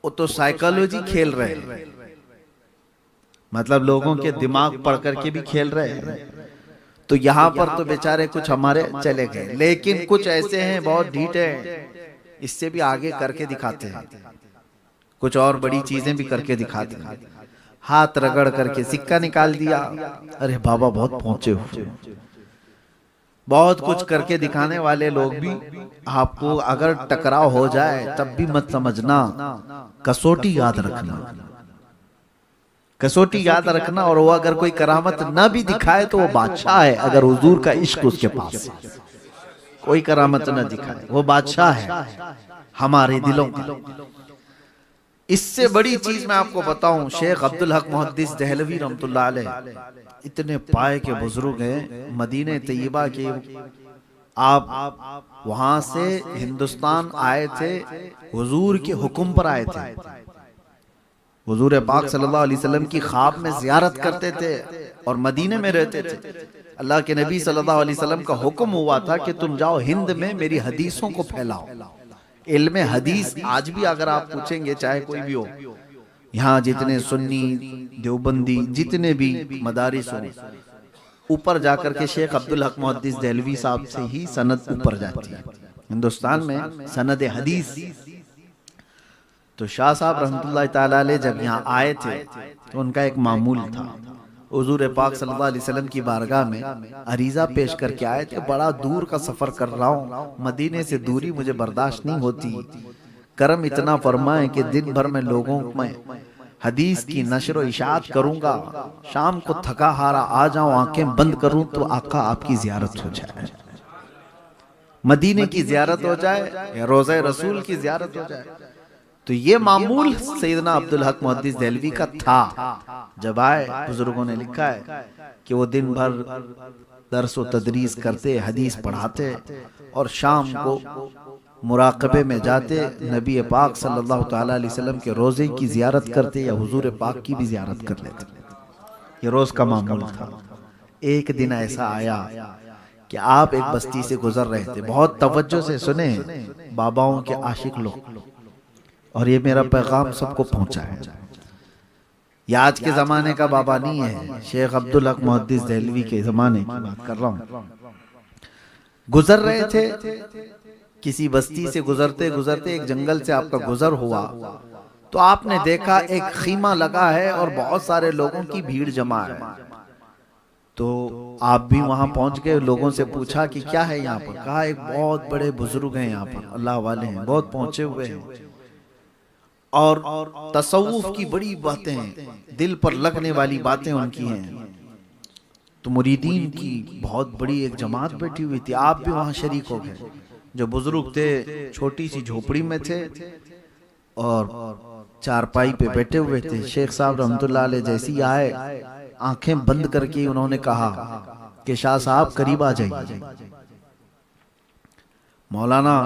वो तो साइकोलॉजी खेल रहे हैं, मतलब लोगों के दिमाग पढ़ करके भी खेल रहे हैं, तो यहाँ पर तो बेचारे कुछ हमारे चले गए। लेकिन कुछ ऐसे हैं बहुत ढीठ हैं, इससे भी आगे करके दिखाते हैं, कुछ और बड़ी चीजें भी करके दिखाते हैं। हाथ रगड़ करके सिक्का निकाल दिया, अरे बाबा बहुत पहुंचे हो। बहुत कुछ करके दिखाने वाले लोग भी आपको अगर टकराव हो जाए तब भी मत समझना, कसौटी याद रखना, कसौटी याद रखना। और वो अगर कोई करामत ना भी दिखाए तो वो बादशाह है, अगर हुजूर का इश्क उसके पास है। कोई करामत ना दिखाए वो बादशाह है हमारे दिलों का। इससे बड़ी चीज मैं आपको बताऊं, शेख अब्दुल हक मुहद्दिस देहलवी रहमतुल्लाह अलैह इतने पाए के बुजुर्ग हैं, मदीने तैयबा के। आप वहां से हिंदुस्तान आए थे, हुजूर के हुक्म पर आए थे। हुजूर पाक सल्लल्लाहु अलैहि वसल्लम की ख्वाब में जियारत करते थे और मदीने में रहते थे। अल्लाह के नबी सल्लल्लाहु अलैहि वसल्लम का हुक्म हुआ था कि तुम जाओ हिंद में मेरी हदीसों को फैलाओ। इल्म हदीस आज भी अगर आप पूछेंगे, चाहे कोई भी हो, यहाँ जितने सुन्नी देवबंदी जितने भी मदारिस हो, ऊपर जाकर के शेख अब्दुल हक मुहद्दिस देहलवी साहब से ही सनद ऊपर जाती है। हिंदुस्तान में सनद हदीस, तो शाह साहब रहमतुल्लाह ताला अलैह जब यहाँ आए थे तो उनका एक मामूल था, हुजूर पाक सल्लल्लाहु अलैहि वसल्लम की बारगाह में अरीजा पेश करके आए थे। बड़ा दूर का सफर कर रहा हूँ, मदीने से दूरी मुझे बर्दाश्त नहीं होती, करम इतना फरमाए कि दिन भर में लोगों में हदीस की नशर व इशाअत करूंगा, शाम को थका हारा आ जाऊं, आंखें बंद करूं तो आका आपकी जियारत हो जाए, मदीने की जियारत हो जाए या रोज़े रसूल की जियारत हो जाए। तो ये मामूल सैयदना अब्दुल हक मुहद्दिस देहलवी का था। जब आए, बुजुर्गों ने लिखा है कि वो दिन भर दर्स व तदरीस करते, हदीस पढ़ाते और शाम को मुराकबे में जाते, नबी पाक सल्लल्लाहु ताला अलैहि वसल्लम के रोजे की जियारत करते या हुजूर पाक की भी जियारत कर लेते। ये रोज का मामूल था। एक दिन ऐसा आया कि आप एक बस्ती से गुजर रहे थे, बहुत तवज्जो से सुने बाबाओं के आशिक लोग, और ये मेरा पैगाम सबको पहुंचा है। ये आज के जमाने का बाबा नहीं है, शेख अब्दुल हक मुहद्दिस देहलवी के जमाने की बात कर रहा हूं। गुजर रहे थे, किसी बस्ती से गुजरते गुजरते एक जंगल से आपका गुजर हुआ, तो आपने देखा एक खीमा लगा है और बहुत सारे लोगों की भीड़ जमा है। तो आप भी वहां पहुंच गए, लोगों से पूछा कि क्या है यहाँ पर। कहा एक बहुत बड़े बुजुर्ग हैं यहाँ पर, अल्लाह वाले हैं, बहुत पहुंचे हुए हैं और तसव्वुफ की बड़ी बातें हैं, दिल पर लगने वाली बातें उनकी हैं। तो मुरीदीन की बहुत बड़ी एक जमात बैठी हुई थी, आप भी वहां शरीक हो गए। जो बुजुर्ग थे छोटी सी झोपड़ी में थे और चारपाई पे बैठे हुए थे। शेख साहब रहमतुल्लाह अलैह जैसी आए, आंखें बंद करके उन्होंने कहा कि शाह साहब करीब आ जाइए। मौलाना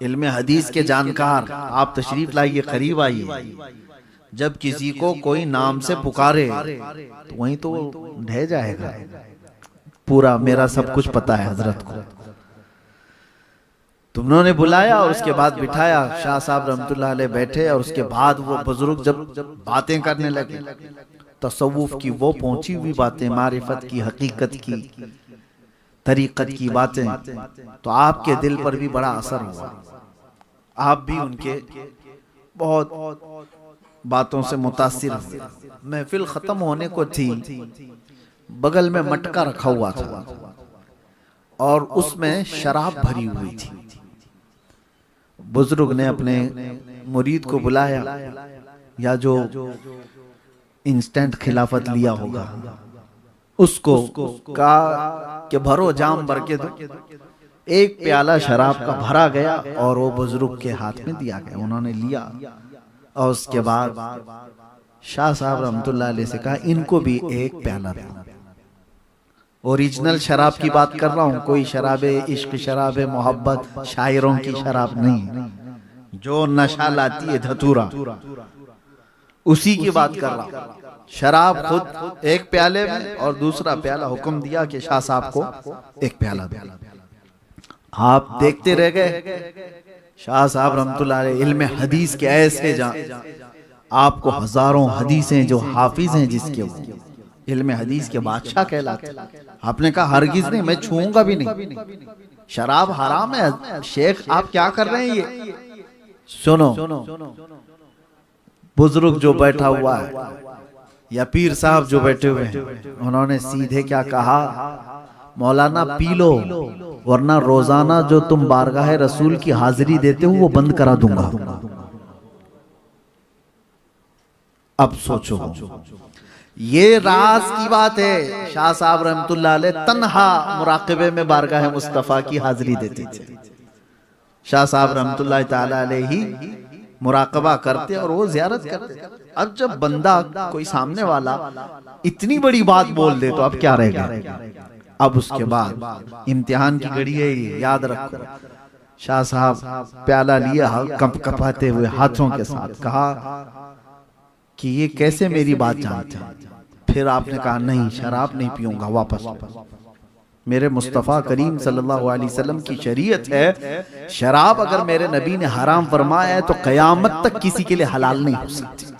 इल्म हदीस के जानकार, आप तशरीफ लाइए, करीब आइए। जब किसी को कोई नाम से पुकारे तो वहीं तो ढह जाएगा, पूरा मेरा सब कुछ पता है हजरत को। तुमने बुलाया और उसके बाद बिठाया, शाह साहब रहमतुल्लाह अलैह बैठे और उसके बाद वो बुजुर्ग जब बातें करने लगे, तसव्वुफ की वो पहुंची हुई बातें, मारिफत की, हकीकत की, तरीकत की बातें, तो आपके दिल पर भी बड़ा असर हुआ। आप भी उनके बहुत बातों से मुतासिर हुए। महफिल खत्म होने को थी, बगल में मटका रखा हुआ था और उसमें शराब भरी हुई थी। बुजुर्ग ने अपने मुरीद को बुलाया, या जो इंस्टेंट खिलाफत लिया होगा उसको कहा कि भरो जाम भर के दो। एक प्याला शराब का भरा गया और वो बुजुर्ग के हाथ में दिया गया, उन्होंने लिया और उसके बाद शाह साहब रहमतुल्लाह अलैह से कहा इनको भी एक प्याला दो। ओरिजिनल शराब की बात कर रहा हूं, कोई शराबे इश्क, शराबे मोहब्बत, शायरों की शराब नहीं, जो नशा लाती है धतूरा, उसी की बात कर रहा हूं। शराब खुद एक प्याले में और दूसरा प्याला हुक्म दिया कि शाह साहब को एक प्याला दो। आप देखते रह गए। शाह साहब रहमतुल्लाह अलैह इल्म हदीस के ऐसे जान, आपको हजारों हदीसें जो हाफिज हैं जिसके, वो इल्म हदीस के बादशाह कहलाते। आपने कहा हरगिज नहीं, मैं छूऊंगा भी नहीं, शराब हराम है। शेख आप क्या कर रहे हैं ये? सुनो, बुजुर्ग जो बैठा हुआ है या पीर साहब जो बैठे हुए हैं, उन्होंने सीधे क्या कहा, मौलाना पी लो, वरना रोजाना जो तुम बारगाह रसूल की हाजिरी देते हो वो बंद करा दूंगा। अब सोचो, ये राज की बात है। शाह साहब रहमतुल्लाह अलैह तन्हा मुराकबे में बारगाह मुस्तफा की हाजिरी देते थे। शाह साहब रहमतुल्लाह ताला अलैह ही मुराकबा करते और वो जियारत करते। अब जब बंदा कोई सामने वाला इतनी बड़ी बात बोल दे तो अब क्या रहेगा। अब उसके बाद इम्तिहान की घड़ी है ये, याद रखो। शाह साहब प्याला लिया कप कपाते हुए हाथों के साथ, कहा कि ये कैसे मेरी बात जानते हैं। फिर आपने कहा नहीं, शराब नहीं पीऊंगा, वापस। मेरे मुस्तफ़ा करीम सल्लल्लाहु अलैहि वसल्लम की शरीयत है, शराब अगर मेरे नबी ने हराम फरमाया है तो कयामत तक किसी के लिए हलाल नहीं हो सकती।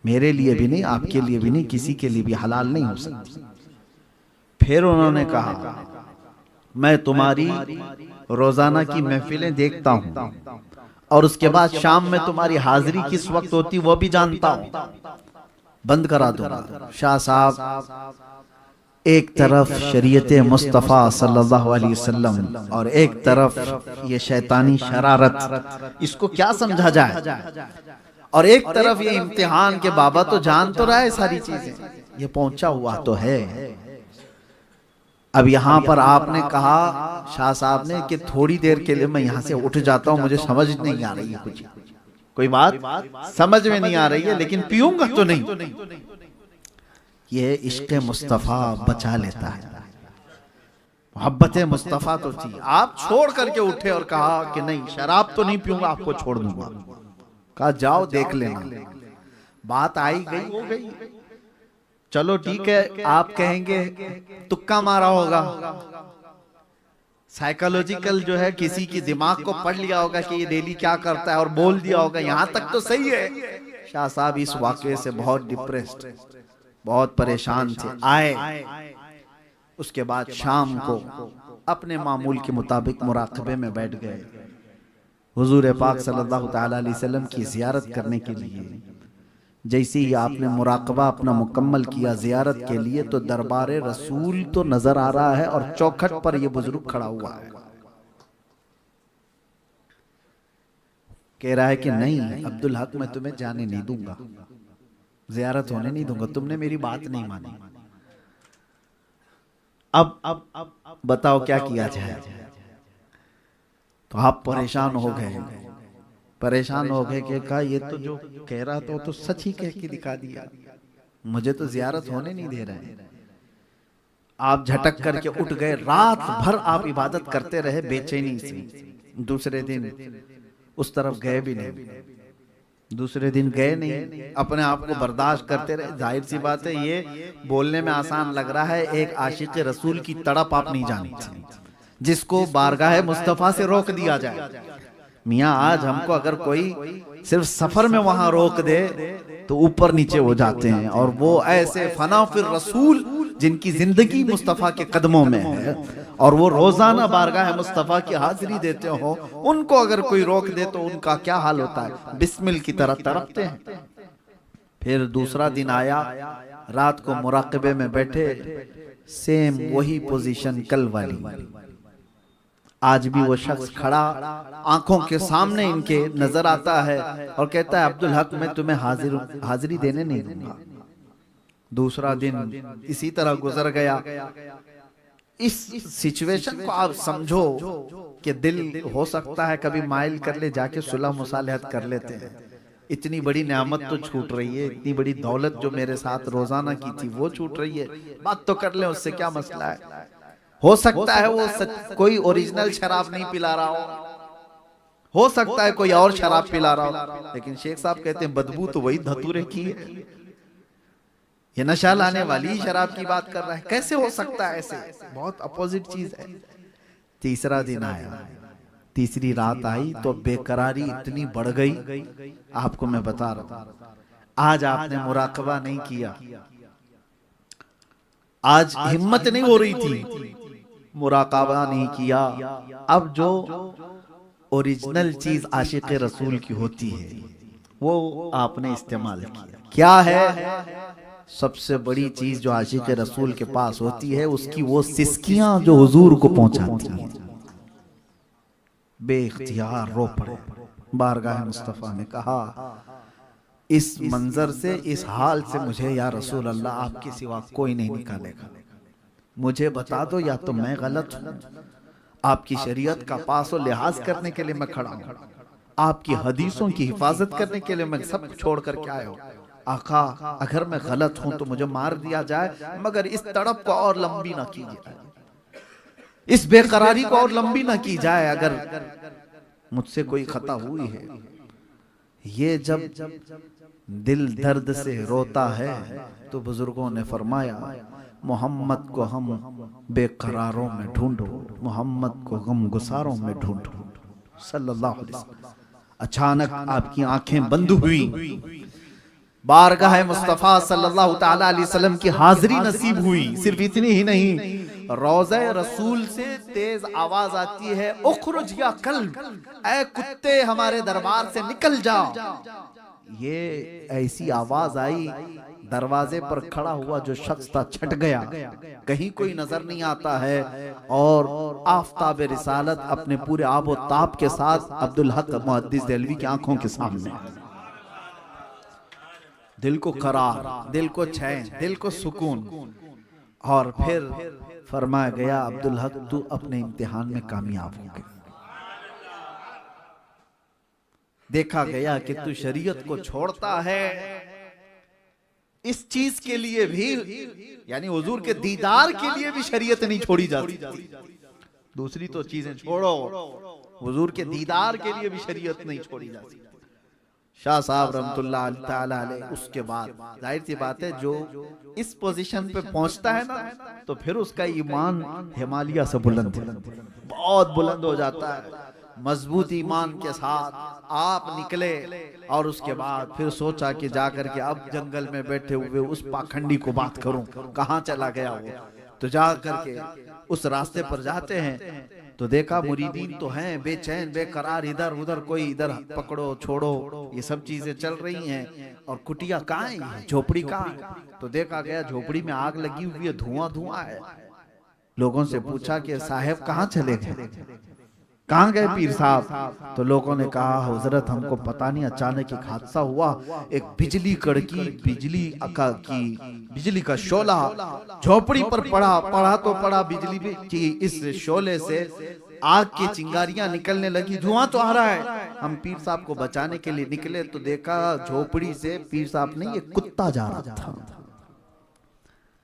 मेरे लिए भी नहीं, आपके लिए भी नहीं, किसी के लिए भी हलाल नहीं हो सकती। फिर उन्होंने कहा मैं तुम्हारी रोजाना की महफिलें देखता हूं और उसके बाद शाम में तुम्हारी हाजिरी किस वक्त होती वो भी जानता हूं, बंद करा दूंगा। शाह साहब एक तरफ शरीयत मुस्तफ़ा सल्लल्लाहु अलैहि वसल्लम और एक तरफ ये शैतानी शरारत, इसको क्या समझा जाए, और एक तरफ ये इम्तिहान के बाबा तो जान तो रहा है सारी चीजें, ये पहुंचा हुआ तो है। अब यहाँ पर आपने कहा शाह साहब ने कि थोड़ी देर के लिए मैं यहाँ से उठ जाता हूँ, मुझे समझ नहीं आ रही है, कुछ कोई बात समझ में नहीं आ रही है, लेकिन पीऊंगा तो नहीं। ये इश्क मुस्तफा बचा लेता है, मोहब्बत मुस्तफा तो थी। आप छोड़ करके उठे और कहा कि नहीं शराब तो नहीं पीऊंगा, आपको छोड़ दूंगा। कहा जाओ देख लेना। बात आई गई हो गई, चलो ठीक है। आप कहेंगे तुक्का मारा होगा, साइकोलॉजिकल जो है किसी की दिमाग को पढ़ लिया होगा कि ये डेली क्या करता है और बोल दिया होगा, यहां तक तो सही है। शाह साहब इस वाकये से बहुत डिप्रेस्ड, बहुत परेशान थे। आए उसके बाद शाम को अपने मामूल के मुताबिक मुराकबे में बैठ गए, हुजूर पाक सल्लल्लाहु ताला अलैहि वसल्लम की जियारत करने के लिए। जैसे ही आपने मुराकबा अपना मुकम्मल किया जियारत के लिए, तो दरबारे रसूल तो नजर आ रहा है और चौखट पर यह बुजुर्ग खड़ा हुआ है। कह रहा है कि नहीं अब्दुल हक, मैं तुम्हें जाने नहीं दूंगा, जियारत होने नहीं दूंगा, तुमने मेरी बात नहीं मानी। अब बताओ क्या किया जाए। तो आप परेशान हो गए, परेशान हो गए कि कहा ये तो जो कह रहा था तो सच ही कह के दिखा दिया, मुझे तो जियारत होने नहीं दे रहे हैं। आप झटक करके उठ गए, रात भर आप इबादत करते रहे बेचैनी से। दूसरे दिन उस तरफ गए भी नहीं, दूसरे दिन गए नहीं, अपने आप को बर्दाश्त करते रहे। जाहिर सी बात है ये बोलने में आसान लग रहा है, एक आशिक रसूल की तड़प आप नहीं जानते जिसको बारगाह मुस्तफा से रोक दिया जाए। मियाँ आज हमको अगर कोई सिर्फ सफर में वहां रोक दे तो ऊपर नीचे हो जाते हैं, और वो ऐसे फना फिर रसूल जिनकी जिंदगी मुस्तफा के कदमों में है और वो रोजाना बारगाह मुस्तफा की हाजिरी देते हो, उनको अगर कोई रोक दे तो उनका क्या हाल होता है, बिस्मिल की तरह तड़पते हैं। फिर दूसरा दिन आया, रात को मुराकबे में बैठे, सेम वही पोजीशन कल वाली। आज भी वो शख्स खड़ा आंखों के सामने इनके नजर आता है और कहता है अब्दुल हक मैं तुम्हें हाजिरी देने नहीं दूंगा। दूसरा दिन इसी तरह गुजर गया। इस सिचुएशन को आप समझो कि दिल हो सकता है कभी माइल कर ले, जाके सुलह मुसालहत कर लेते हैं, इतनी बड़ी नेमत तो छूट रही है, इतनी बड़ी दौलत जो मेरे साथ रोजाना की थी वो छूट रही है, बात तो कर ले, उससे क्या मसला है। हो सकता है वो कोई ओरिजिनल शराब नहीं पिला रहा हो सकता है कोई और शराब पिला रहा हो, लेकिन शेख साहब कहते हैं बदबू तो वही धतूरे की है, ये नशा लाने वाली शराब की बात कर रहा है, कैसे हो सकता है ऐसे, बहुत अपोजिट चीज है। तीसरा दिन आया, तीसरी रात आई तो बेकरारी इतनी बढ़ गई, आपको मैं बता रहा हूं। आज आपने मुराकबा नहीं किया, आज हिम्मत नहीं हो रही थी, मुराकबा नहीं किया। अब जो ओरिजिनल चीज आशिक रसूल की होती है वो आपने इस्तेमाल किया। क्या है सबसे बड़ी चीज जो आशिक रसूल के पास होती है, उसकी वो सिस्कियां जो हुजूर को पहुंचाती हैं। बेइख्तियार रो पड़े, बारगाह मुस्तफा ने कहा इस मंजर से, इस हाल से मुझे या रसूल अल्लाह आपके सिवा कोई नहीं निकालेगा, मुझे बता दो या तो मैं गलत हूं, आपकी शरीयत का पास और लिहाज करने के लिए मैं खड़ा हूं, आपकी हदीसों की हिफाजत करने के लिए मैं सब छोड़ करके आया हूं। आका अगर मैं गलत हूं तो मुझे मार दिया जाए, मगर इस तड़प को और लंबी ना कीजिए, इस बेकरारी को और लंबी ना की जाए, अगर मुझसे कोई खता हुई है। ये जब दिल दर्द से रोता है तो बुजुर्गों ने फरमाया मोहम्मद को हम बेकरारों में ढूंढो, मोहम्मद को गम गुसारों में ढूंढो सल्लल्लाहु अलैहि वसल्लम। अचानक आपकी आंखें बंद हुई, बारगाह मुस्तफा सल्लल्लाहु ताला अलैहि वसल्लम की हाजिरी नसीब हुई। सिर्फ इतनी ही नहीं, रोज़े रसूल से तेज आवाज आती है उखरुज या कल्ब, ऐ कुत्ते हमारे दरबार से निकल जाओ। ये ऐसी आवाज आई, दरवाजे पर खड़ा हुआ जो शख्स था छट गया, कहीं कोई नजर नहीं आता है, और आफताब रिसालत अपने पूरे आबो ताब के साथ अब्दुल हक मुहद्दिस देहलवी की आंखों के सामने। दिल को करार, दिल को चैन, दिल को सुकून। और फिर फरमाया गया अब्दुल हक तू अपने इम्तिहान में कामयाब हो गया, देखा गया कि तू शरीयत को छोड़ता है इस चीज के लिए भी, यानी हुजूर के दीदार के लिए भी शरीयत नहीं छोड़ी जाती। दूसरी तो चीजें छोड़ो, हुजूर के दीदार के लिए भी शरीयत नहीं छोड़ी जाती। शाह साहब रहमतुल्लाह ताला अलैह, उसके बाद जाहिर सी बात है जो इस पोजीशन पे पहुंचता है ना, तो फिर उसका ईमान हिमालय से बुलंद है, बहुत बुलंद हो जाता है। मजबूत ईमान के साथ आप निकले, और उसके बाद फिर सोचा कि जाकर के अब जंगल में बैठे हुए उस पाखंडी को बात करूं, कहां चला गया वो। तो जा करके उस रास्ते पर जाते हैं तो देखा मुरीदीन तो हैं बेचैन बेकरार, इधर उधर कोई इधर पकड़ो छोड़ो ये सब चीजें चल रही हैं, और कुटिया कहाँ है, झोपड़ी कहाँ है। तो देखा गया झोपड़ी में आग लगी हुई है, धुआं धुआं है। लोगों से पूछा कि साहब कहाँ चले गए, कहाँ गए पीर साहब। तो लोगों ने कहा हजरत हमको पता नहीं, अचानक एक हादसा हुआ, एक बिजली कड़की, बिजली का शोला झोपड़ी पर पड़ा तो पड़ा बिजली भी, इस शोले से आग की चिंगारियां निकलने लगी, धुआं तो आ रहा है। हम पीर साहब को बचाने के लिए निकले तो देखा झोपड़ी से पीर साहब नहीं, ये कुत्ता जा रहा था।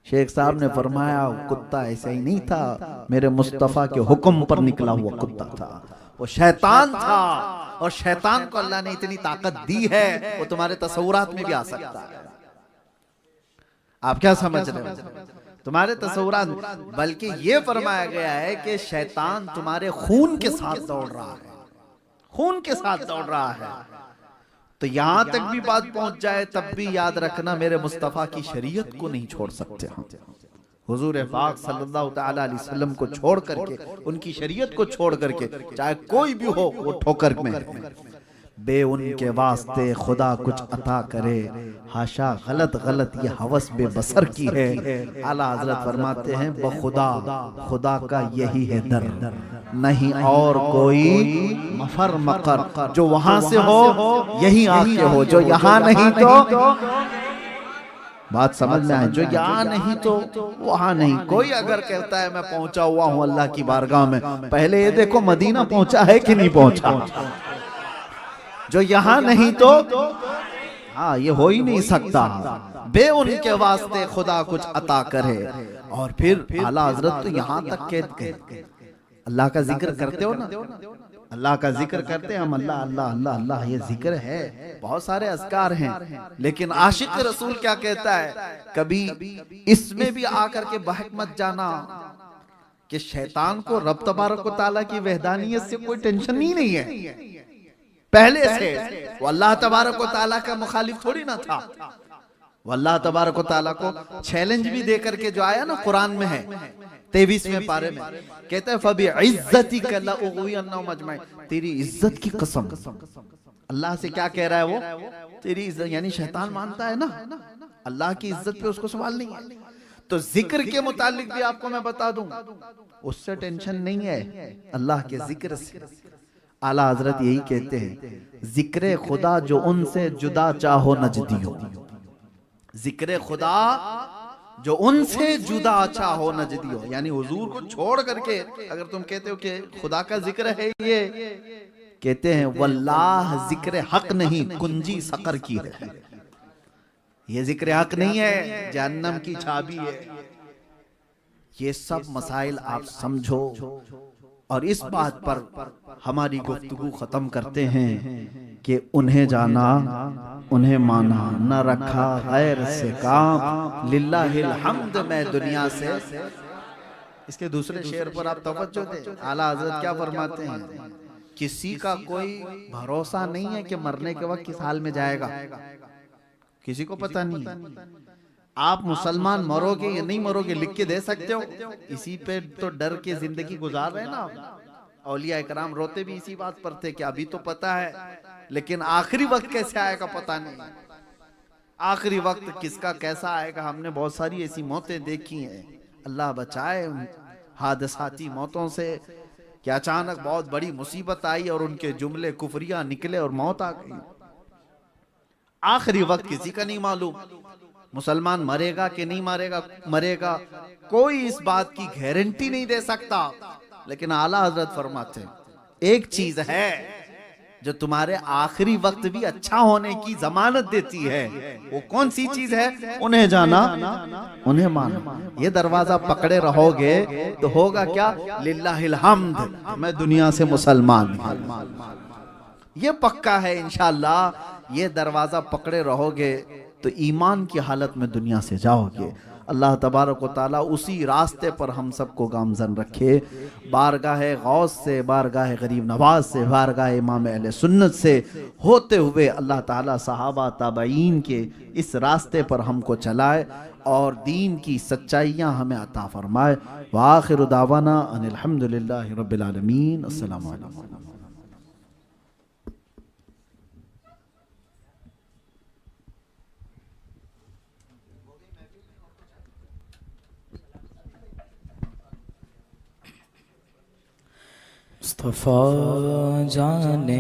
शेख साहब ने फरमाया कुत्ता ऐसा ही नहीं था, मेरे मुस्तफा के हुक्म पर निकला हुआ कुत्ता था, वो शैतान था। और शैतान को अल्लाह ने इतनी ताकत दी है, वो तुम्हारे तसव्वुरात में भी आ सकता है। आप क्या समझ रहे हो, तुम्हारे तसव्वुरात। बल्कि ये फरमाया गया है कि शैतान तुम्हारे खून के साथ दौड़ रहा है, खून के साथ दौड़ रहा है। तो यहां तक भी बात पहुंच जाए तब भी याद रखना मेरे मुस्तफा की शरीयत को नहीं छोड़ सकते हम। हुजूर पाक सल्लल्लाहु ताला अलैहि वसल्लम को छोड़ करके, उनकी शरीयत को छोड़ करके, चाहे कोई भी हो वो ठोकर में बे उनके वास्ते खुदा कुछ अता करे, हाशा गलत गलत ये हवस बेबसर की है। आला हजरत फरमाते हैं बखुदा खुदा का यही है दर, नहीं और कोई मफर मकर, जो वहां से हो यही आके हो, जो यहाँ नहीं तो बात समझ में आए, जो यहाँ नहीं तो वहां नहीं। कोई अगर कहता है मैं पहुंचा हुआ हूं अल्लाह की बारगाह में, पहले ये देखो मदीना पहुंचा है कि नहीं पहुंचा। जो यहाँ नहीं तो हाँ ये हो ही नहीं सकता। बे उनके वास्ते खुदा कुछ अता करे। और फिर आला हजरत तो यहाँ तक कहते हैं, अल्लाह का जिक्र करते हो ना, अल्लाह का जिक्र करते हैं हम, अल्लाह अल्लाह अल्लाह अल्लाह, ये जिक्र है, बहुत सारे अज़कार हैं, लेकिन आशिक रसूल क्या कहता है, कभी इसमें भी आकर के बहक मत जाना कि शैतान को रब तबारक व तआला की वहदानियत से कोई टेंशन ही नहीं है। पहले से वो अल्लाह तबारक व तआला का मुखालिफ थोड़ी ना था। वो अल्लाह तबारक व तआला को चैलेंज भी दे करके जो आया ना कुरान में है 23वें पारे में, कहता है फबी इज्जतिक ला उग़वियन्नहुम अजमईन, तेरी इज्जत की कसम। अल्लाह से क्या कह रहा है वो, तेरी इज्जत, यानी शैतान मानता है ना अल्लाह की इज्जत पे उसको सवाल नहीं है। तो जिक्र के मुतालिक भी आपको मैं बता दूं, उससे टेंशन नहीं है, अल्लाह के जिक्र से। आला हजरत यही कहते हैं, जिक्र खुदा जो उनसे जुदा चाहो नजदियो, जिक्र खुदा जो उनसे जुदा अच्छा हो नजदियो, यानी हुजूर को छोड़ करके अगर तुम कहते हो कि खुदा का जिक्र है, ये कहते हैं वल्लाह जिक्र हक नहीं कुंजी सकर की है, ये जिक्र हक नहीं है, जहन्नम की चाबी है। ये सब मसाइल आप समझो और इस बात पर हमारी गुफ्तगू खत्म करते हैं कि उन्हें जाना उन्हें माना, न रखा गैर से काम, लिल्लाहिल हम्द मैं दुनिया से। इसके दूसरे शेर पर आप तवज्जो दें, आला हजरत क्या फरमाते हैं, किसी का कोई भरोसा नहीं है कि मरने के वक्त किस हाल में जाएगा, किसी को पता नहीं। आप मुसलमान मरोगे या नहीं मरोगे लिख के दे सकते हो, इसी पे तो डर के जिंदगी गुजार रहे ना। औलिया इकराम रोते भी इसी बात पर थे कि अभी तो पता है, लेकिन आखिरी वक्त कैसे आएगा पता नहीं, आखिरी वक्त किसका कैसा आएगा। हमने बहुत सारी ऐसी मौतें देखी हैं, अल्लाह बचाए हादसाती मौतों से, कि अचानक बहुत बड़ी मुसीबत आई और उनके जुमले कुफरिया निकले और मौत आ गई। आखिरी वक्त किसी का नहीं मालूम, मुसलमान मरेगा कि नहीं मरेगा कोई इस बात की गारंटी नहीं दे सकता। लेकिन आला हजरत फरमाते एक चीज है जो तुम्हारे आखिरी वक्त भी अच्छा होने की जमानत देती है, वो कौन सी चीज है, उन्हें जाना उन्हें माना। ये दरवाजा पकड़े रहोगे तो होगा क्या, लिल्लाहिल हम्द मैं दुनिया से मुसलमान, ये पक्का है इंशाअल्लाह। ये दरवाजा पकड़े रहोगे तो ईमान की हालत में दुनिया से जाओगे। अल्लाह तबारक व तआला उसी रास्ते पर हम सबको गामजन रखे। बारगाह गौस से, बारगाह गरीब नवाज से, बारगाह इमाम अहले सुन्नत से होते हुए अल्लाह ताला सहाबा ताबईन के इस रास्ते पर हमको चलाए और दीन की सच्चाइयाँ हमें अता फरमाए। व आखिरु दावाना अनिल हम्दुलिल्लाहि रब्बिल आलमीन। अस्सलामु अलैकुम। मुस्तफा जाने